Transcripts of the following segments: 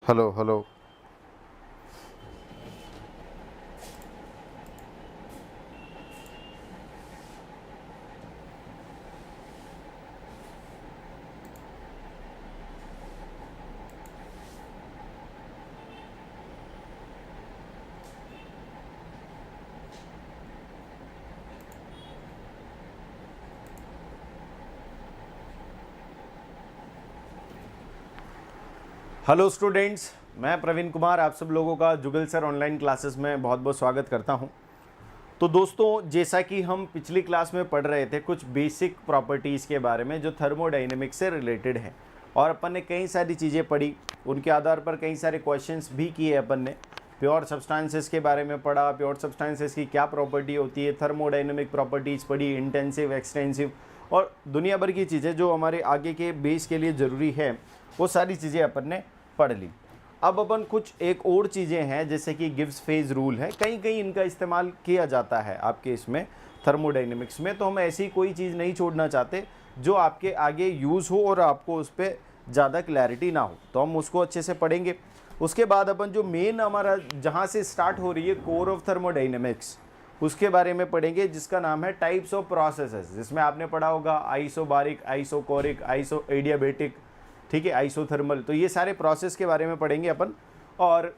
Hello hello. Hello students, मैं प्रवीण कुमार आप सब लोगों का जुगल सर ऑनलाइन क्लासेस में बहुत बहुत स्वागत करता हूं। तो दोस्तों, जैसा कि हम पिछली क्लास में पढ़ रहे थे कुछ बेसिक प्रॉपर्टीज़ के बारे में जो थर्मोडायनेमिक्स से रिलेटेड हैं, और अपन ने कई सारी चीज़ें पढ़ी, उनके आधार पर कई सारे क्वेश्चंस भी किए अपन ने। प्योर सब्सटेंसेस के बारे में पढ़ा, प्योर सब्सटेंसेस की क्या प्रॉपर्टी होती है, थर्मोडायनेमिक प्रॉपर्टीज़ पढ़ी, इंटेंसिव, एक्सटेंसिव और दुनिया भर की चीज़ें जो हमारे आगे के बेस के लिए ज़रूरी है, वो सारी चीज़ें अपन ने पढ़ ली। अब अपन कुछ एक और चीज़ें हैं जैसे कि गिब्स फेज रूल है, कहीं कहीं इनका इस्तेमाल किया जाता है आपके इसमें थर्मोडायनेमिक्स में, तो हम ऐसी कोई चीज़ नहीं छोड़ना चाहते जो आपके आगे यूज़ हो और आपको उस पर ज़्यादा क्लैरिटी ना हो, तो हम उसको अच्छे से पढ़ेंगे। उसके बाद अपन जो मेन हमारा जहाँ से स्टार्ट हो रही है कोर ऑफ थर्मोडायनेमिक्स, उसके बारे में पढ़ेंगे, जिसका नाम है टाइप्स ऑफ प्रोसेसेस, जिसमें आपने पढ़ा होगा आइसोबारिक, आइसोकोरिक, आइसो एडियाबेटिक, ठीक है, आइसोथर्मल। तो ये सारे प्रोसेस के बारे में पढ़ेंगे अपन, और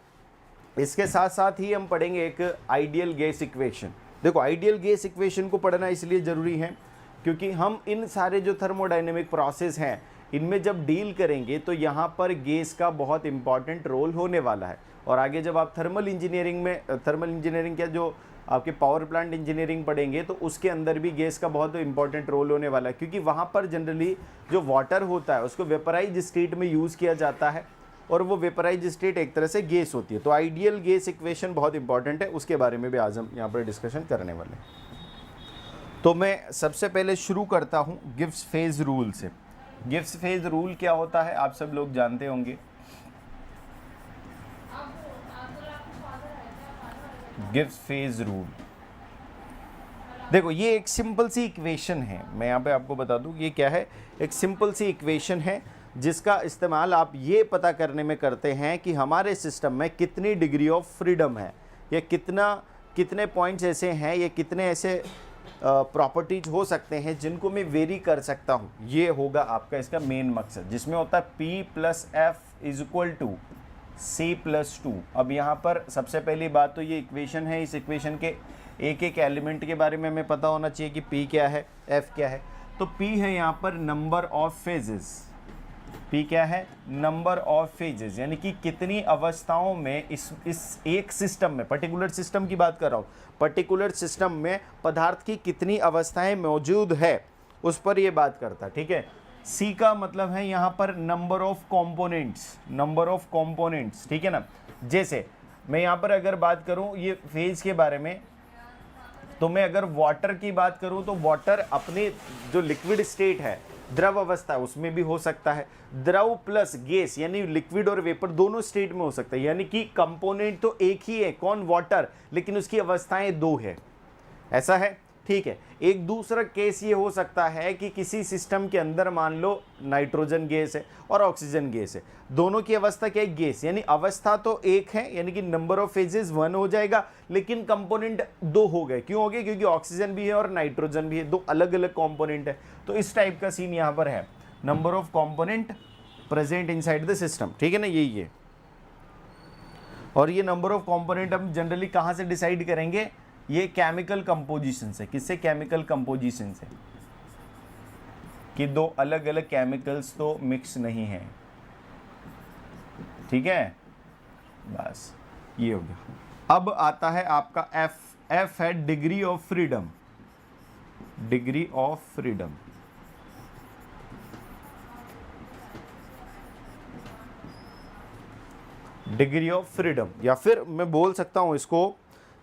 इसके साथ साथ ही हम पढ़ेंगे एक आइडियल गैस इक्वेशन। देखो, आइडियल गैस इक्वेशन को पढ़ना इसलिए ज़रूरी है क्योंकि हम इन सारे जो थर्मोडायनेमिक प्रोसेस हैं इनमें जब डील करेंगे तो यहाँ पर गैस का बहुत इंपॉर्टेंट रोल होने वाला है। और आगे जब आप थर्मल इंजीनियरिंग क्या जो आपके पावर प्लांट इंजीनियरिंग पढ़ेंगे तो उसके अंदर भी गैस का बहुत इंपॉर्टेंट रोल होने वाला है, क्योंकि वहाँ पर जनरली जो वाटर होता है उसको वेपराइज स्टेट में यूज़ किया जाता है, और वो वेपराइज स्टेट एक तरह से गैस होती है। तो आइडियल गैस इक्वेशन बहुत इंपॉर्टेंट है, उसके बारे में भी आज हम यहाँ पर डिस्कशन करने वाले हैं। तो मैं सबसे पहले शुरू करता हूँ गिब्स फेज रूल से। गिब्स फेज रूल क्या होता है आप सब लोग जानते होंगे। गिब्स फेज रूल, देखो ये एक सिंपल सी इक्वेशन है, मैं यहाँ पे आपको बता दूँ ये क्या है। एक सिंपल सी इक्वेशन है जिसका इस्तेमाल आप ये पता करने में करते हैं कि हमारे सिस्टम में कितनी डिग्री ऑफ फ्रीडम है, या कितने पॉइंट्स ऐसे हैं, या कितने ऐसे प्रॉपर्टीज हो सकते हैं जिनको मैं वेरी कर सकता हूँ। ये होगा आपका इसका मेन मकसद, जिसमें होता है P + F = C+2। अब यहाँ पर सबसे पहली बात तो ये इक्वेशन है, इस इक्वेशन के एक एक एलिमेंट के बारे में हमें पता होना चाहिए कि P क्या है, F क्या है। तो P है यहाँ पर नंबर ऑफ फेजेस। P क्या है? नंबर ऑफ फेजेस, यानी कि कितनी अवस्थाओं में इस एक सिस्टम में, पर्टिकुलर सिस्टम की बात कर रहा हूँ, पर्टिकुलर सिस्टम में पदार्थ की कितनी अवस्थाएं मौजूद है उस पर ये बात करता है, ठीक है। C का मतलब है यहाँ पर नंबर ऑफ कंपोनेंट्स, ठीक है ना। जैसे मैं यहाँ पर अगर बात करूँ ये फेज के बारे में, तो मैं अगर वाटर की बात करूं तो वाटर अपने जो लिक्विड स्टेट है, द्रव अवस्था, उसमें भी हो सकता है। द्रव प्लस गैस यानी लिक्विड और वेपर दोनों स्टेट में हो सकता है, यानी कि कंपोनेंट तो एक ही है, कौन? वाटर, लेकिन उसकी अवस्थाएं दो है, ऐसा है, ठीक है। एक दूसरा केस ये हो सकता है कि किसी सिस्टम के अंदर मान लो नाइट्रोजन गैस है और ऑक्सीजन गैस है, दोनों की अवस्था क्या है? गैस, यानी अवस्था तो एक है, यानी कि नंबर ऑफ फेजेस 1 हो जाएगा, लेकिन कंपोनेंट 2 हो गए। क्यों हो गए? क्योंकि ऑक्सीजन भी है और नाइट्रोजन भी है, दो अलग अलग कंपोनेंट है। तो इस टाइप का सीन यहाँ पर है, number of component present inside the system, ठीक है ना, यही है। और ये नंबर ऑफ कंपोनेंट हम जनरली कहाँ से डिसाइड करेंगे? ये केमिकल कंपोजिशन से। किससे? केमिकल कंपोजिशन से, कि दो अलग अलग केमिकल्स तो मिक्स नहीं है, ठीक है। बस ये हो गया। अब आता है आपका F है degree of freedom. Degree of freedom, degree of freedom, या फिर मैं बोल सकता हूं इसको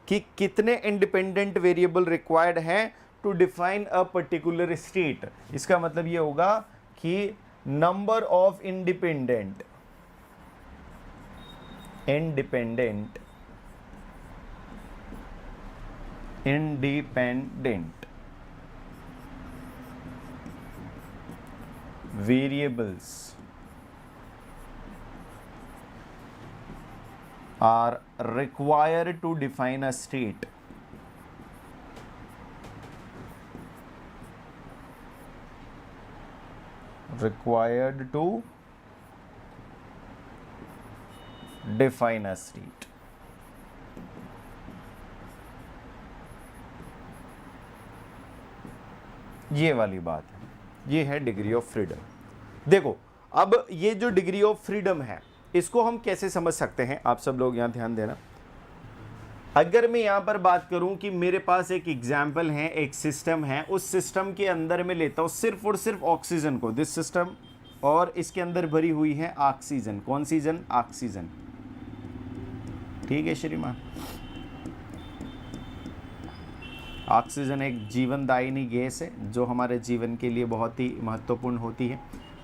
कि कितने इंडिपेंडेंट वेरिएबल रिक्वायर्ड हैं to define a particular state. इसका मतलब ये होगा कि number of independent variables are required to define a state. Required to define a state. ये वाली बात है, ये है डिग्री ऑफ फ्रीडम। देखो अब ये जो डिग्री ऑफ फ्रीडम है इसको हम कैसे समझ सकते हैं, आप सब लोग यहां ध्यान देना। अगर मैं यहां पर बात करूं कि मेरे पास एक एग्जाम्पल है, एक सिस्टम है, उस सिस्टम के अंदर मैं लेता हूं सिर्फ और सिर्फ ऑक्सीजन को, दिस सिस्टम, और इसके अंदर भरी हुई है ऑक्सीजन। कौन सीजन? ऑक्सीजन। ठीक है श्रीमान। ऑक्सीजन एक जीवनदायिनी गैस है जो हमारे जीवन के लिए बहुत ही महत्वपूर्ण होती है।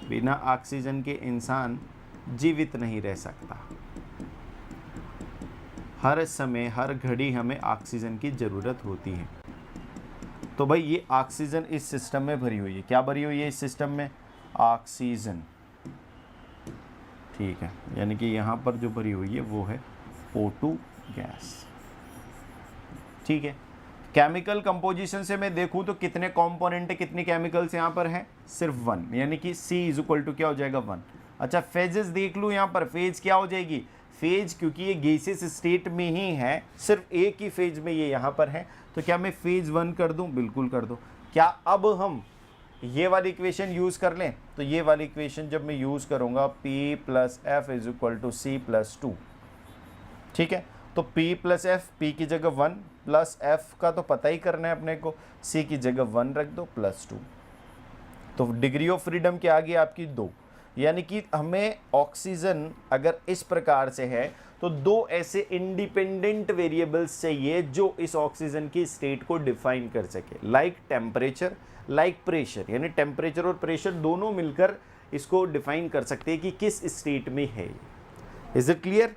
बिना ऑक्सीजन के इंसान जीवित नहीं रह सकता। हर समय हर घड़ी हमें ऑक्सीजन की ज़रूरत होती है। तो भाई ये ऑक्सीजन इस सिस्टम में भरी हुई है। क्या भरी हुई है इस सिस्टम में? ऑक्सीजन। ठीक है, यानी कि यहाँ पर जो भरी हुई है वो है O2 गैस। ठीक है, केमिकल कंपोजिशन से मैं देखूँ तो कितने कंपोनेंट है, कितने केमिकल्स यहाँ पर हैं? सिर्फ 1, यानी कि C क्या हो जाएगा? 1। अच्छा फेजेस देख लूँ यहाँ पर, फेज क्या हो जाएगी? फेज, क्योंकि ये गैसेस स्टेट में ही है, सिर्फ एक ही फेज में ये यहाँ पर है, तो क्या मैं फेज 1 कर दूँ? बिल्कुल कर दो। क्या अब हम ये वाली इक्वेशन यूज़ कर लें? तो ये वाली इक्वेशन जब मैं यूज़ करूँगा P + F = C + 2। ठीक है, तो P + F, P की जगह 1 प्लस F का तो पता ही करना है अपने को, C की जगह 1 रख दो +2। तो डिग्री ऑफ फ्रीडम क्या आ गई आपकी? 2। यानी कि हमें ऑक्सीजन अगर इस प्रकार से है तो 2 ऐसे इंडिपेंडेंट वेरिएबल्स चाहिए जो इस ऑक्सीजन की स्टेट को डिफाइन कर सके, लाइक टेम्परेचर, लाइक प्रेशर। यानी टेम्परेचर और प्रेशर दोनों मिलकर इसको डिफाइन कर सकते हैं कि किस स्टेट में है। Is it clear?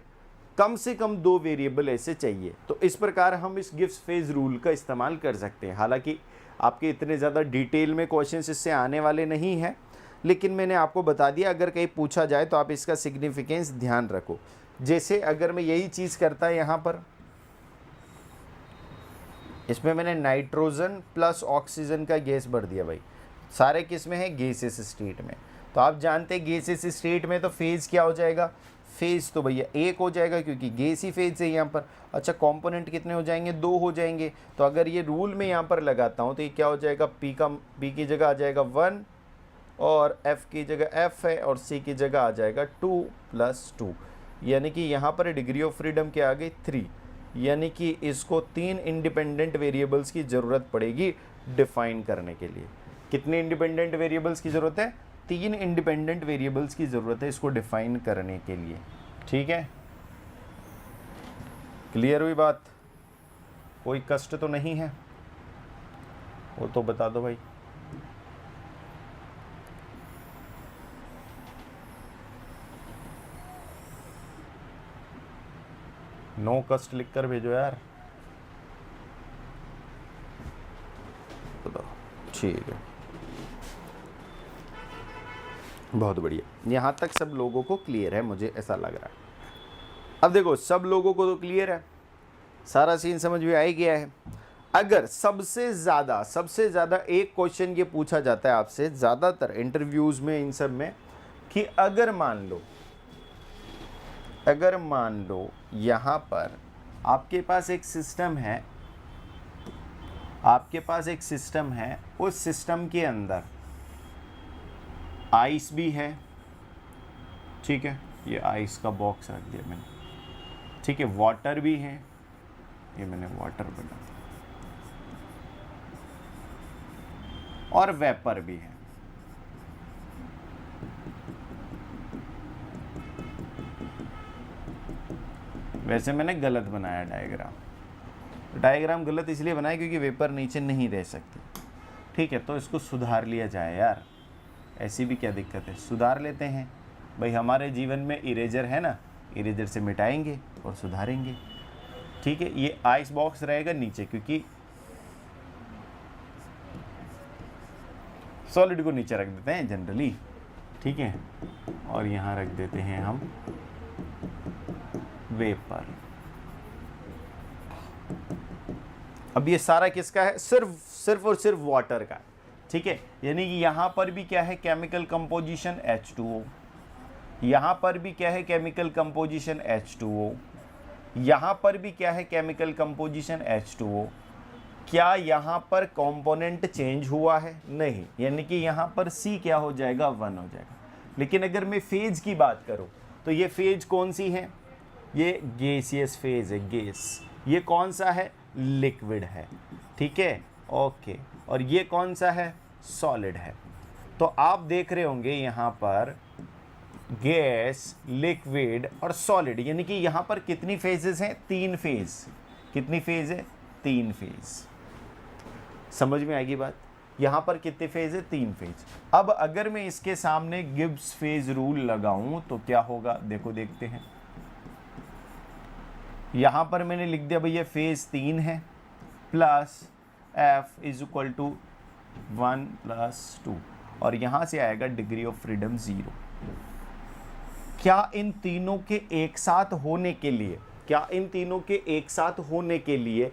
कम से कम 2 वेरिएबल ऐसे चाहिए। तो इस प्रकार हम इस गिब्स फेज रूल का इस्तेमाल कर सकते हैं। हालांकि आपके इतने ज़्यादा डिटेल में क्वेश्चंस इससे आने वाले नहीं हैं, लेकिन मैंने आपको बता दिया, अगर कहीं पूछा जाए तो आप इसका सिग्निफिकेंस ध्यान रखो। जैसे अगर मैं यही चीज़ करता यहाँ पर, इसमें मैंने नाइट्रोजन प्लस ऑक्सीजन का गैस भर दिया। भाई सारे किस में है? गैसेस स्टेट में। तो आप जानते हैं गैसेस स्टेट में तो फेज क्या हो जाएगा? फेज तो भैया 1 हो जाएगा, क्योंकि गैस ही फेज है यहाँ पर। अच्छा कंपोनेंट कितने हो जाएंगे? 2 हो जाएंगे। तो अगर ये रूल में यहाँ पर लगाता हूँ तो ये क्या हो जाएगा? P की जगह आ जाएगा 1, और F की जगह F है, और C की जगह आ जाएगा 2 + 2। यानी कि यहाँ पर डिग्री ऑफ फ्रीडम क्या आ गई? 3। यानी कि इसको 3 इंडिपेंडेंट वेरिएबल्स की ज़रूरत पड़ेगी डिफाइन करने के लिए। कितने इंडिपेंडेंट वेरिएबल्स की ज़रूरत है? 3 इंडिपेंडेंट वेरिएबल्स की ज़रूरत है इसको डिफाइन करने के लिए। ठीक है, क्लियर हुई बात? कोई कष्ट तो नहीं है? वो तो बता दो भाई। नो कष्ट लिखकर भेजो यार। बताओ। ठीक है, बहुत बढ़िया। यहाँ तक सब लोगों को क्लियर है, मुझे ऐसा लग रहा है। अब देखो सब लोगों को तो क्लियर है, सारा सीन समझ में आ ही गया है। अगर सबसे ज़्यादा एक क्वेश्चन ये पूछा जाता है आपसे ज़्यादातर इंटरव्यूज़ में, इन सब में, कि अगर मान लो यहाँ पर आपके पास एक सिस्टम है, उस सिस्टम के अंदर आइस भी है। ठीक है, ये आइस का बॉक्स रख दिया मैंने। ठीक है, वाटर भी है, ये मैंने वाटर बना, और वेपर भी है। वैसे मैंने गलत बनाया डायग्राम गलत इसलिए बनाया क्योंकि वेपर नीचे नहीं रह सकती। ठीक है, तो इसको सुधार लिया जाए यार, ऐसी भी क्या दिक्कत है, सुधार लेते हैं भाई। हमारे जीवन में इरेजर है ना, इरेजर से मिटाएंगे और सुधारेंगे। ठीक है, ये आइस बॉक्स रहेगा नीचे, क्योंकि सॉलिड को नीचे रख देते हैं जनरली। ठीक है, और यहाँ रख देते हैं हम वेपर। अब ये सारा किसका है? सिर्फ और सिर्फ वाटर का, ठीक है। यानी कि यहां पर भी क्या है? केमिकल कंपोजिशन H2O, यहां पर भी क्या है? केमिकल कंपोजिशन H2O, यहां पर भी क्या है? Chemical composition H2O। क्या यहां पर कंपोनेंट चेंज हुआ है? नहीं, यानी कि यहां पर C क्या हो जाएगा? 1 हो जाएगा। लेकिन अगर मैं फेज की बात करूं तो ये फेज कौन सी है? ये गैसियस फेज है, गैस। ये कौन सा है? लिक्विड है, ठीक है, ओके। और ये कौन सा है? सॉलिड है। तो आप देख रहे होंगे यहां पर गैस, लिक्विड और सॉलिड, यानी कि यहां पर कितनी फेजेस हैं? 3 फेज। कितनी फेज है? 3 फेज। समझ में आएगी बात? यहां पर कितने फेज है? 3 फेज। अब अगर मैं इसके सामने गिब्स फेज रूल लगाऊं तो क्या होगा? देखो, देखते हैं। यहां पर मैंने लिख दिया भैया फेज 3 है, plus F is equal to 1 + 2, और यहां से आएगा डिग्री ऑफ फ्रीडम 0। क्या इन तीनों के एक साथ होने के लिए,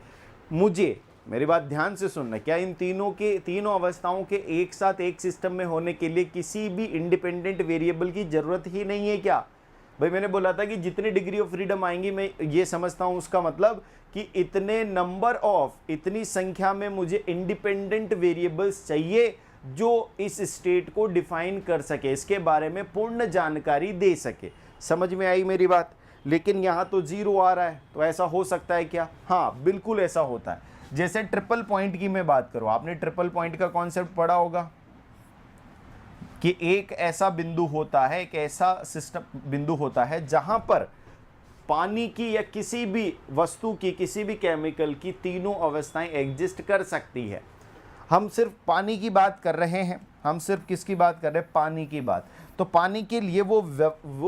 मुझे, मेरी बात ध्यान से सुनना, क्या इन तीनों अवस्थाओं के एक साथ एक सिस्टम में होने के लिए किसी भी इंडिपेंडेंट वेरिएबल की जरूरत ही नहीं है क्या? भाई मैंने बोला था कि जितनी डिग्री ऑफ फ्रीडम आएंगी, मैं ये समझता हूं उसका मतलब कि इतनी संख्या में मुझे इंडिपेंडेंट वेरिएबल्स चाहिए जो इस स्टेट को डिफाइन कर सके, इसके बारे में पूर्ण जानकारी दे सके। समझ में आई मेरी बात? लेकिन यहां तो 0 आ रहा है, तो ऐसा हो सकता है क्या? हाँ, बिल्कुल ऐसा होता है। जैसे ट्रिपल पॉइंट की मैं बात करूं, आपने ट्रिपल पॉइंट का कॉन्सेप्ट पढ़ा होगा कि एक ऐसा बिंदु होता है, एक ऐसा सिस्टम बिंदु होता है जहां पर पानी की या किसी भी वस्तु की, किसी भी केमिकल की तीनों अवस्थाएं एग्जिस्ट कर सकती है। हम सिर्फ पानी की बात कर रहे हैं, हम सिर्फ किसकी बात कर रहे हैं? पानी की बात। तो पानी के लिए वो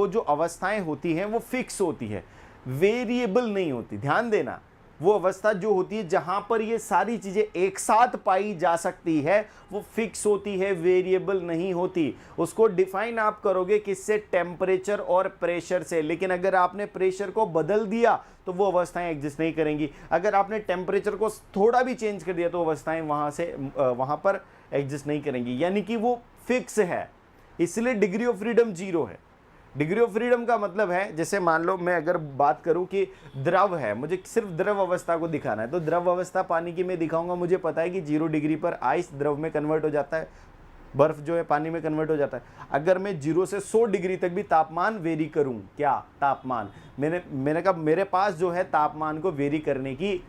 जो अवस्थाएं होती हैं वो फिक्स होती है, वेरिएबल नहीं होती। ध्यान देना, वो अवस्था जो होती है जहां पर ये सारी चीजें एक साथ पाई जा सकती है वो फिक्स होती है, वेरिएबल नहीं होती। उसको डिफाइन आप करोगे किससे? टेम्परेचर और प्रेशर से। लेकिन अगर आपने प्रेशर को बदल दिया तो वो अवस्थाएं एग्जिस्ट नहीं करेंगी। अगर आपने टेम्परेचर को थोड़ा भी चेंज कर दिया तो अवस्थाएं वहां पर एग्जिस्ट नहीं करेंगी, यानी कि वो फिक्स है। इसलिए डिग्री ऑफ फ्रीडम 0 है। डिग्री ऑफ फ्रीडम का मतलब है, जैसे मान लो मैं अगर बात करूं कि द्रव है, मुझे सिर्फ द्रव अवस्था को दिखाना है, तो द्रव अवस्था पानी की मैं दिखाऊंगा। मुझे पता है कि 0 डिग्री पर आइस द्रव में कन्वर्ट हो जाता है, बर्फ जो है पानी में कन्वर्ट हो जाता है। अगर मैं 0 से 100 डिग्री तक भी तापमान वेरी करूं, क्या तापमान, मैंने कहा मेरे पास जो है तापमान को वेरी करने की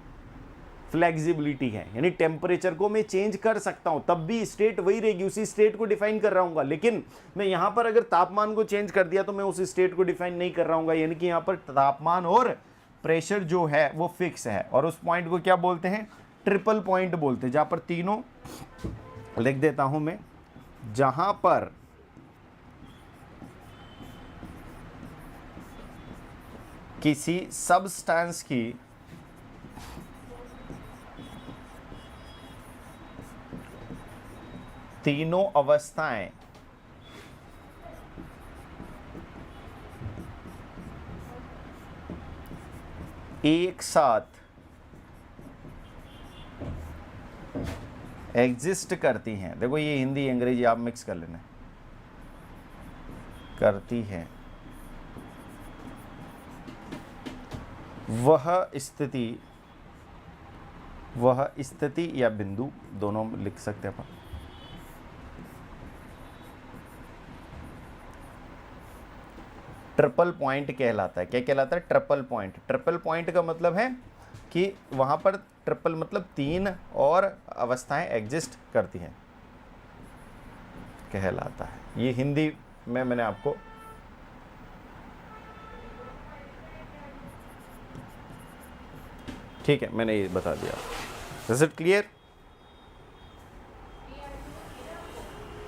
फ्लेक्सिबिलिटी है, यानी टेम्परेचर को मैं चेंज कर सकता हूं, तब भी स्टेट वही रहेगी, उसी स्टेट को डिफाइन कर रहा हूं। लेकिन मैं यहां पर अगर तापमान को चेंज कर दिया तो मैं उस स्टेट को डिफाइन नहीं कर रहा हूं, यानी कि यहां पर तापमान और प्रेशर जो है वो फिक्स है। और उस पॉइंट को क्या बोलते हैं? ट्रिपल पॉइंट बोलते हैं, जहां पर तीनों, लिख देता हूं मैं, जहां पर किसी सब्सटेंस की तीनों अवस्थाएं एक साथ एग्जिस्ट करती हैं। देखो ये हिंदी अंग्रेजी आप मिक्स कर लेना, करती हैं, वह स्थिति या बिंदु, दोनों लिख सकते हैं अपन, ट्रिपल पॉइंट कहलाता है। क्या कहलाता है? Triple point. ट्रिपल पॉइंट का मतलब है कि वहां पर ट्रिपल मतलब 3 और अवस्थाएं एग्जिस्ट करती हैं, कहलाता है। ये हिंदी में मैंने आपको ठीक है, मैंने ये बता दिया। Is it clear?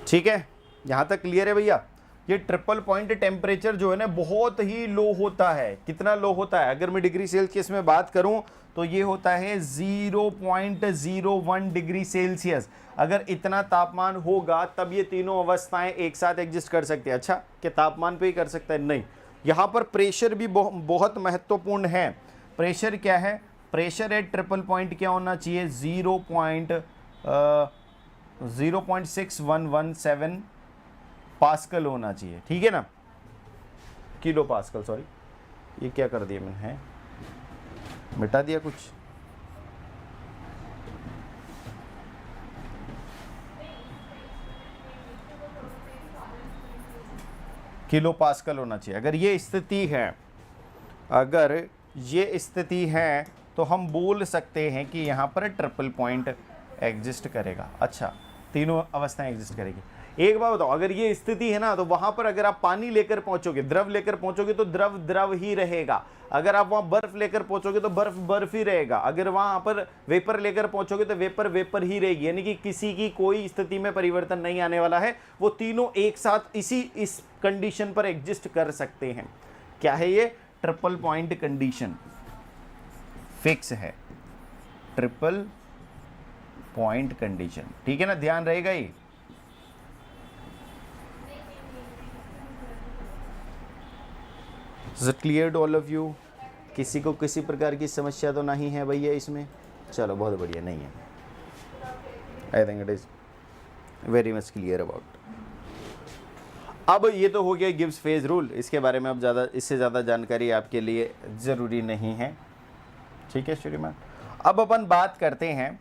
ठीक है, यहां तक क्लियर है भैया? ये ट्रिपल पॉइंट टेम्परेचर जो है ना बहुत ही लो होता है। कितना लो होता है? अगर मैं डिग्री सेल्सियस में बात करूं तो ये होता है 0.01 डिग्री सेल्सियस। अगर इतना तापमान होगा तब ये तीनों अवस्थाएं एक साथ एग्जिस्ट कर सकती है। अच्छा, क्या तापमान पे ही कर सकता है? नहीं, यहाँ पर प्रेशर भी बहुत महत्वपूर्ण है। प्रेशर क्या है? प्रेशर एट ट्रिपल पॉइंट क्या होना चाहिए? 0.6117 पास्कल होना चाहिए, ठीक है ना, किलो पास्कल। सॉरी, ये क्या कर दिया मैंने, है मिटा दिया कुछ। किलो पास्कल होना चाहिए। अगर ये स्थिति है, अगर ये स्थिति है तो हम बोल सकते हैं कि यहाँ पर ट्रिपल पॉइंट एग्जिस्ट करेगा। अच्छा, तीनों अवस्थाएं एग्जिस्ट करेगी। एक बात बताओ, अगर ये स्थिति है ना, तो वहां पर अगर आप पानी लेकर पहुंचोगे, द्रव लेकर पहुंचोगे, तो द्रव द्रव ही रहेगा। अगर आप वहां बर्फ लेकर पहुंचोगे तो बर्फ बर्फ ही रहेगा। अगर वहां पर वेपर लेकर पहुंचोगे तो वेपर वेपर ही रहेगी। यानी कि किसी की कोई स्थिति में परिवर्तन नहीं आने वाला है। वो तीनों एक साथ इस कंडीशन पर एग्जिस्ट कर सकते हैं। क्या है ये? ट्रिपल पॉइंट कंडीशन फिक्स है, ट्रिपल पॉइंट कंडीशन, ठीक है ना, ध्यान रहेगा ये। Is it clear to all of you? किसी को किसी प्रकार की समस्या तो नहीं है भैया इसमें? चलो, बहुत बढ़िया, नहीं है। I think it is very much clear about. अब ये तो हो गया गिब्स फेज रूल। इसके बारे में अब इससे ज़्यादा जानकारी आपके लिए ज़रूरी नहीं है, ठीक है श्रीमान। अब अपन बात करते हैं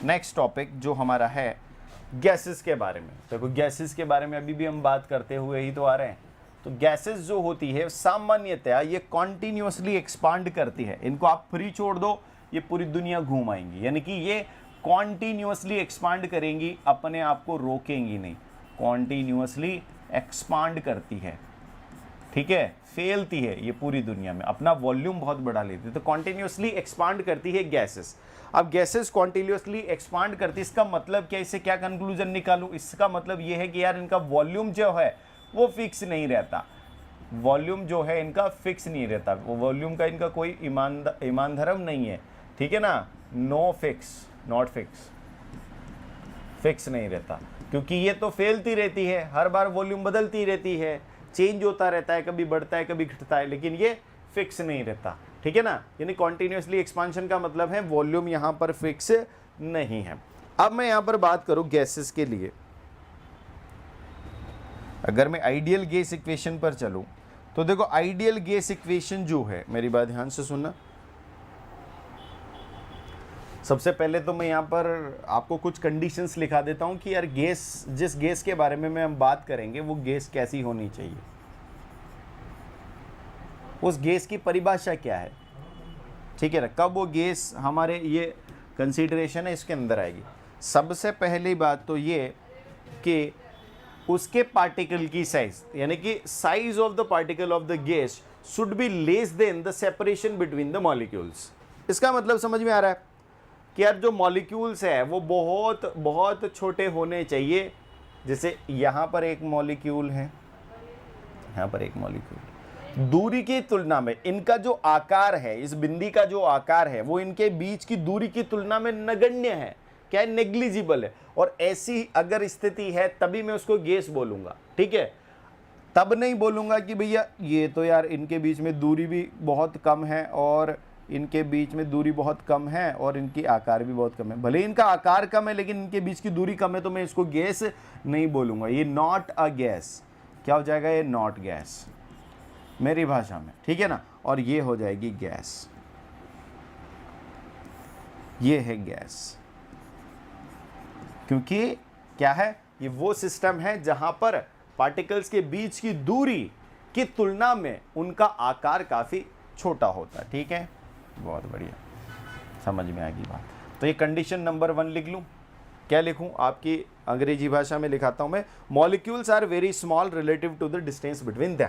नेक्स्ट टॉपिक जो हमारा है गैसेस के बारे में। देखो, गैसेस के बारे में अभी भी हम बात करते हुए ही तो आ रहे हैं। तो गैसेस जो होती है सामान्यतया ये कॉन्टिन्यूसली एक्सपांड करती है। इनको आप फ्री छोड़ दो, ये पूरी दुनिया घूम आएंगी। यानी कि ये कॉन्टिन्यूसली एक्सपांड करेंगी, अपने आप को रोकेंगी नहीं, कॉन्टिन्यूसली एक्सपांड करती है, ठीक है, फैलती है ये पूरी दुनिया में, अपना वॉल्यूम बहुत बढ़ा लेती है। तो कॉन्टिन्यूसली एक्सपांड करती है गैसेस। अब गैसेस कॉन्टिन्यूसली एक्सपांड करती है, इसका मतलब क्या? इससे क्या कंक्लूजन निकालूं? इसका मतलब ये है कि यार इनका वॉल्यूम जो है वो फिक्स नहीं रहता। वॉल्यूम जो है इनका फिक्स नहीं रहता। वो वॉल्यूम का इनका कोई ईमान धर्म नहीं है, ठीक है ना। No fix, not fix, fix नहीं रहता, क्योंकि ये तो फैलती रहती है, हर बार वॉल्यूम बदलती रहती है, चेंज होता रहता है, कभी बढ़ता है कभी घटता है, लेकिन ये फिक्स नहीं रहता, ठीक है ना। यानी कॉन्टिन्यूसली एक्सपांशन का मतलब है वॉल्यूम यहाँ पर फिक्स नहीं है। अब मैं यहाँ पर बात करूँ गैसेस के लिए, अगर मैं आइडियल गैस इक्वेशन पर चलूं तो देखो, आइडियल गैस इक्वेशन जो है, मेरी बात ध्यान से सुनना। सबसे पहले तो मैं यहाँ पर आपको कुछ कंडीशंस लिखा देता हूं कि यार गैस, जिस गैस के बारे में हम बात करेंगे वो गैस कैसी होनी चाहिए, उस गैस की परिभाषा क्या है, ठीक है ना, कब वो गैस हमारे ये कंसीडरेशन है इसके अंदर आएगी। सबसे पहली बात तो ये कि उसके पार्टिकल की साइज, यानी कि size of the particle of the gas should be less than the separation between the molecules. इसका मतलब समझ में आ रहा है कि यार जो मॉलिक्यूल्स है वो बहुत बहुत छोटे होने चाहिए। जैसे यहाँ पर एक मॉलिक्यूल है, यहाँ पर एक मॉलिक्यूल, दूरी की तुलना में इनका जो आकार है, इस बिंदी का जो आकार है वो इनके बीच की दूरी की तुलना में नगण्य है, क्या है, नेग्लिजिबल है। और ऐसी अगर स्थिति है तभी मैं उसको गैस बोलूंगा, ठीक है। तब नहीं बोलूंगा कि भैया ये तो यार इनके बीच में दूरी भी बहुत कम है और इनके बीच में दूरी बहुत कम है और इनकी आकार भी बहुत कम है। भले इनका आकार कम है लेकिन इनके बीच की दूरी कम है, तो मैं इसको गैस नहीं बोलूंगा। ये नॉट अ गैस, क्या हो जाएगा, ये नॉट गैस मेरी भाषा में, ठीक है ना। और ये हो जाएगी गैस, ये है गैस। क्योंकि क्या है, ये वो सिस्टम है जहां पर पार्टिकल्स के बीच की दूरी की तुलना में उनका आकार काफ़ी छोटा होता है, ठीक है। बहुत बढ़िया, समझ में आ गई बात। तो ये कंडीशन नंबर 1 लिख लूँ, क्या लिखूँ, आपकी अंग्रेजी भाषा में लिखाता हूँ मैं। Molecules are very small relative to the distance between them.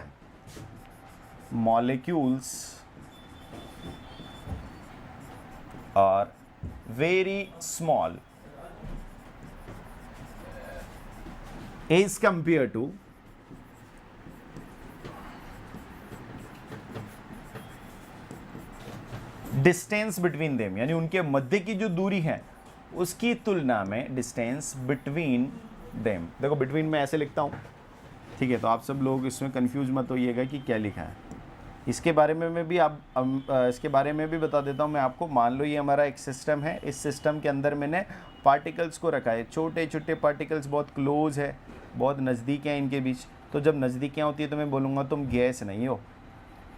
Molecules are very small as compared to distance between them, यानी उनके मध्य की जो दूरी है उसकी तुलना में डिस्टेंस बिटवीन देम। देखो बिटवीन में ऐसे लिखता हूं, ठीक है, तो आप सब लोग इसमें कंफ्यूज मत होइएगा कि क्या लिखा है। इसके बारे में मैं भी इसके बारे में भी बता देता हूँ मैं आपको। मान लो ये हमारा एक सिस्टम है, इस सिस्टम के अंदर मैंने पार्टिकल्स को रखा है, छोटे छोटे पार्टिकल्स, बहुत क्लोज है, बहुत नज़दीक हैं इनके बीच। तो जब नज़दीकियाँ होती है तो मैं बोलूँगा तुम गैस नहीं हो,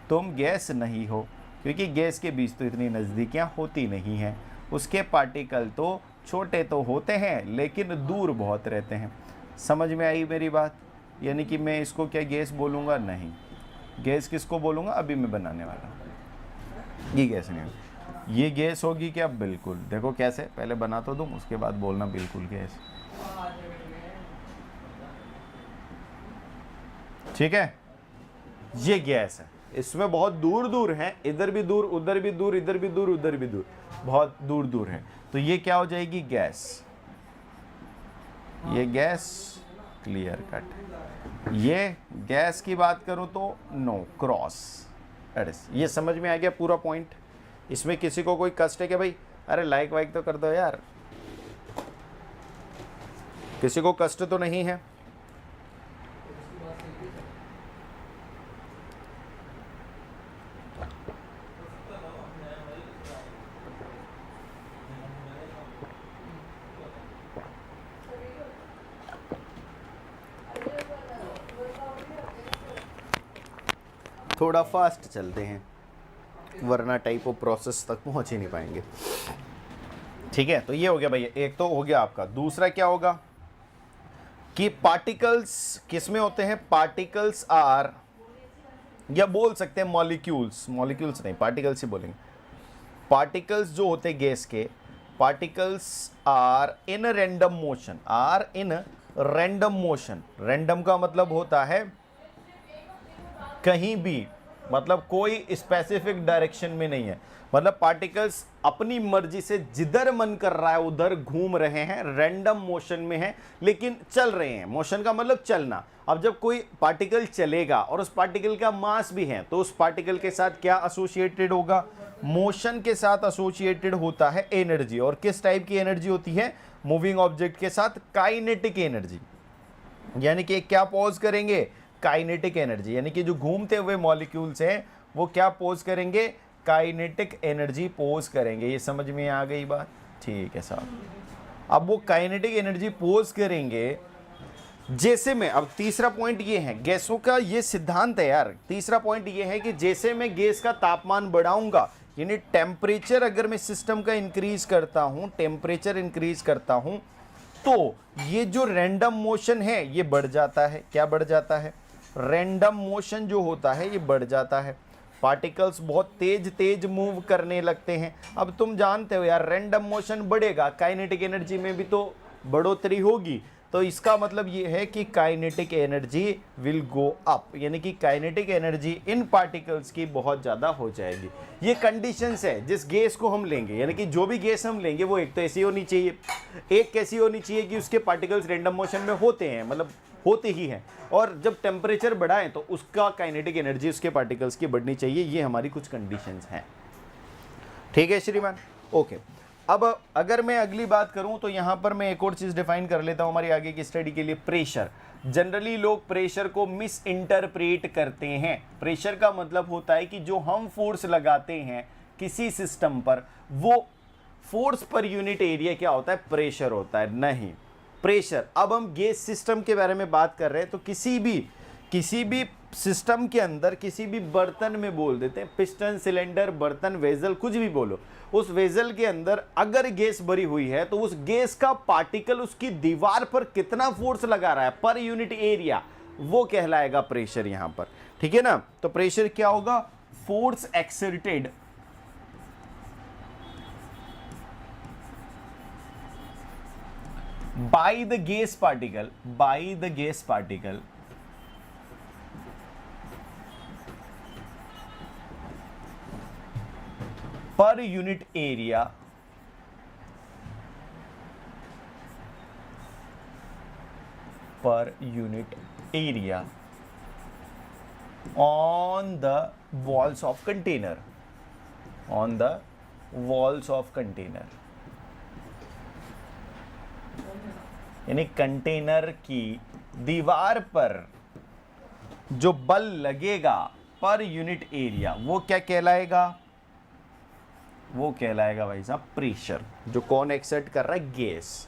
तुम गैस नहीं हो, क्योंकि गैस के बीच तो इतनी नज़दीकियाँ होती नहीं हैं। उसके पार्टिकल तो छोटे तो होते हैं लेकिन दूर बहुत रहते हैं। समझ में आई मेरी बात? यानी कि मैं इसको क्या गैस बोलूँगा? नहीं। गैस किसको बोलूँगा? अभी मैं बनाने वाला हूँ। ये गैस नहीं होगी। ये गैस होगी क्या? बिल्कुल। देखो कैसे, पहले बना तो दूँ उसके बाद बोलना बिल्कुल गैस। ठीक है, ये गैस है। इसमें बहुत दूर दूर है, इधर भी दूर, उधर भी दूर, इधर भी दूर, उधर भी दूर, बहुत दूर दूर है। तो ये क्या हो जाएगी? गैस। ये गैस, क्लियर कट। ये गैस की बात करूं तो नो, क्रॉस। ये समझ में आ गया पूरा पॉइंट? इसमें किसी को कोई कष्ट है क्या भाई? अरे लाइक वाइक तो कर दो यार, किसी को कष्ट तो नहीं है? थोड़ा फास्ट चलते हैं वरना टाइप ऑफ प्रोसेस तक पहुंच ही नहीं पाएंगे। ठीक है, तो ये हो गया भैया, एक तो हो गया आपका। दूसरा क्या होगा कि पार्टिकल्स किस में होते हैं? पार्टिकल्स आर, या बोल सकते हैं मॉलिक्यूल्स, मॉलिक्यूल्स नहीं पार्टिकल्स ही बोलेंगे। पार्टिकल्स जो होते हैं गैस के, particles are in random motion, are in random motion. Random का मतलब होता है कहीं भी, मतलब कोई स्पेसिफिक डायरेक्शन में नहीं है। मतलब पार्टिकल्स अपनी मर्जी से जिधर मन कर रहा है उधर घूम रहे हैं, रैंडम मोशन में है लेकिन चल रहे हैं। मोशन का मतलब चलना। अब जब कोई पार्टिकल चलेगा और उस पार्टिकल का मास भी है तो उस पार्टिकल के साथ क्या एसोसिएटेड होगा? मोशन के साथ एसोसिएटेड होता है एनर्जी। और किस टाइप की एनर्जी होती है? मूविंग ऑब्जेक्ट के साथ काइनेटिक एनर्जी। यानी कि क्या पॉज करेंगे? Kinetic energy. यानी कि जो घूमते हुए मॉलिक्यूल्स हैं वो क्या पोज करेंगे? काइनेटिक एनर्जी पोज करेंगे। ये समझ में आ गई बात? ठीक है साहब। अब वो काइनेटिक एनर्जी पोज करेंगे जैसे में, अब तीसरा पॉइंट ये है, गैसों का ये सिद्धांत है यार। तीसरा पॉइंट ये है कि जैसे मैं गैस का तापमान बढ़ाऊंगा, यानी टेम्परेचर अगर मैं सिस्टम का इंक्रीज करता हूं, टेम्परेचर इंक्रीज करता हूं, तो ये जो रैंडम मोशन है ये बढ़ जाता है। क्या बढ़ जाता है? रैंडम मोशन जो होता है ये बढ़ जाता है। पार्टिकल्स बहुत तेज तेज मूव करने लगते हैं। अब तुम जानते हो यार, रैंडम मोशन बढ़ेगा, काइनेटिक एनर्जी में भी तो बढ़ोतरी होगी। तो इसका मतलब ये है कि kinetic energy will go up, यानी कि काइनेटिक एनर्जी इन पार्टिकल्स की बहुत ज़्यादा हो जाएगी। ये कंडीशंस है जिस गैस को हम लेंगे, यानी कि जो भी गैस हम लेंगे वो एक तो ऐसी होनी चाहिए, एक कैसी होनी चाहिए कि उसके पार्टिकल्स रैंडम मोशन में होते हैं, मतलब होते ही हैं, और जब टेम्परेचर बढ़ाएं तो उसका काइनेटिक एनर्जी उसके पार्टिकल्स की बढ़नी चाहिए। ये हमारी कुछ कंडीशंस हैं। ठीक है श्रीमान? ओके। अब अगर मैं अगली बात करूं तो यहां पर मैं एक और चीज़ डिफाइन कर लेता हूं हमारी आगे की स्टडी के लिए। प्रेशर। जनरली लोग प्रेशर को मिस इंटरप्रेट करते हैं। प्रेशर का मतलब होता है कि जो हम फोर्स लगाते हैं किसी सिस्टम पर, वो फोर्स पर यूनिट एरिया क्या होता है? प्रेशर होता है। नहीं, प्रेशर, अब हम गैस सिस्टम के बारे में बात कर रहे हैं तो किसी भी सिस्टम के अंदर किसी भी बर्तन में बोल देते हैं, पिस्टन, सिलेंडर, बर्तन, वेजल, कुछ भी बोलो, उस वेजल के अंदर अगर गैस भरी हुई है तो उस गैस का पार्टिकल उसकी दीवार पर कितना फोर्स लगा रहा है पर यूनिट एरिया, वो कहलाएगा प्रेशर यहां पर। ठीक है ना? तो प्रेशर क्या होगा? Force exerted by the gas particle per unit area on the walls of container, यानी कंटेनर की दीवार पर जो बल लगेगा पर यूनिट एरिया वो क्या कहलाएगा, वो कहलाएगा भाई साहब प्रेशर, जो कौन एक्सर्ट कर रहा है, gas.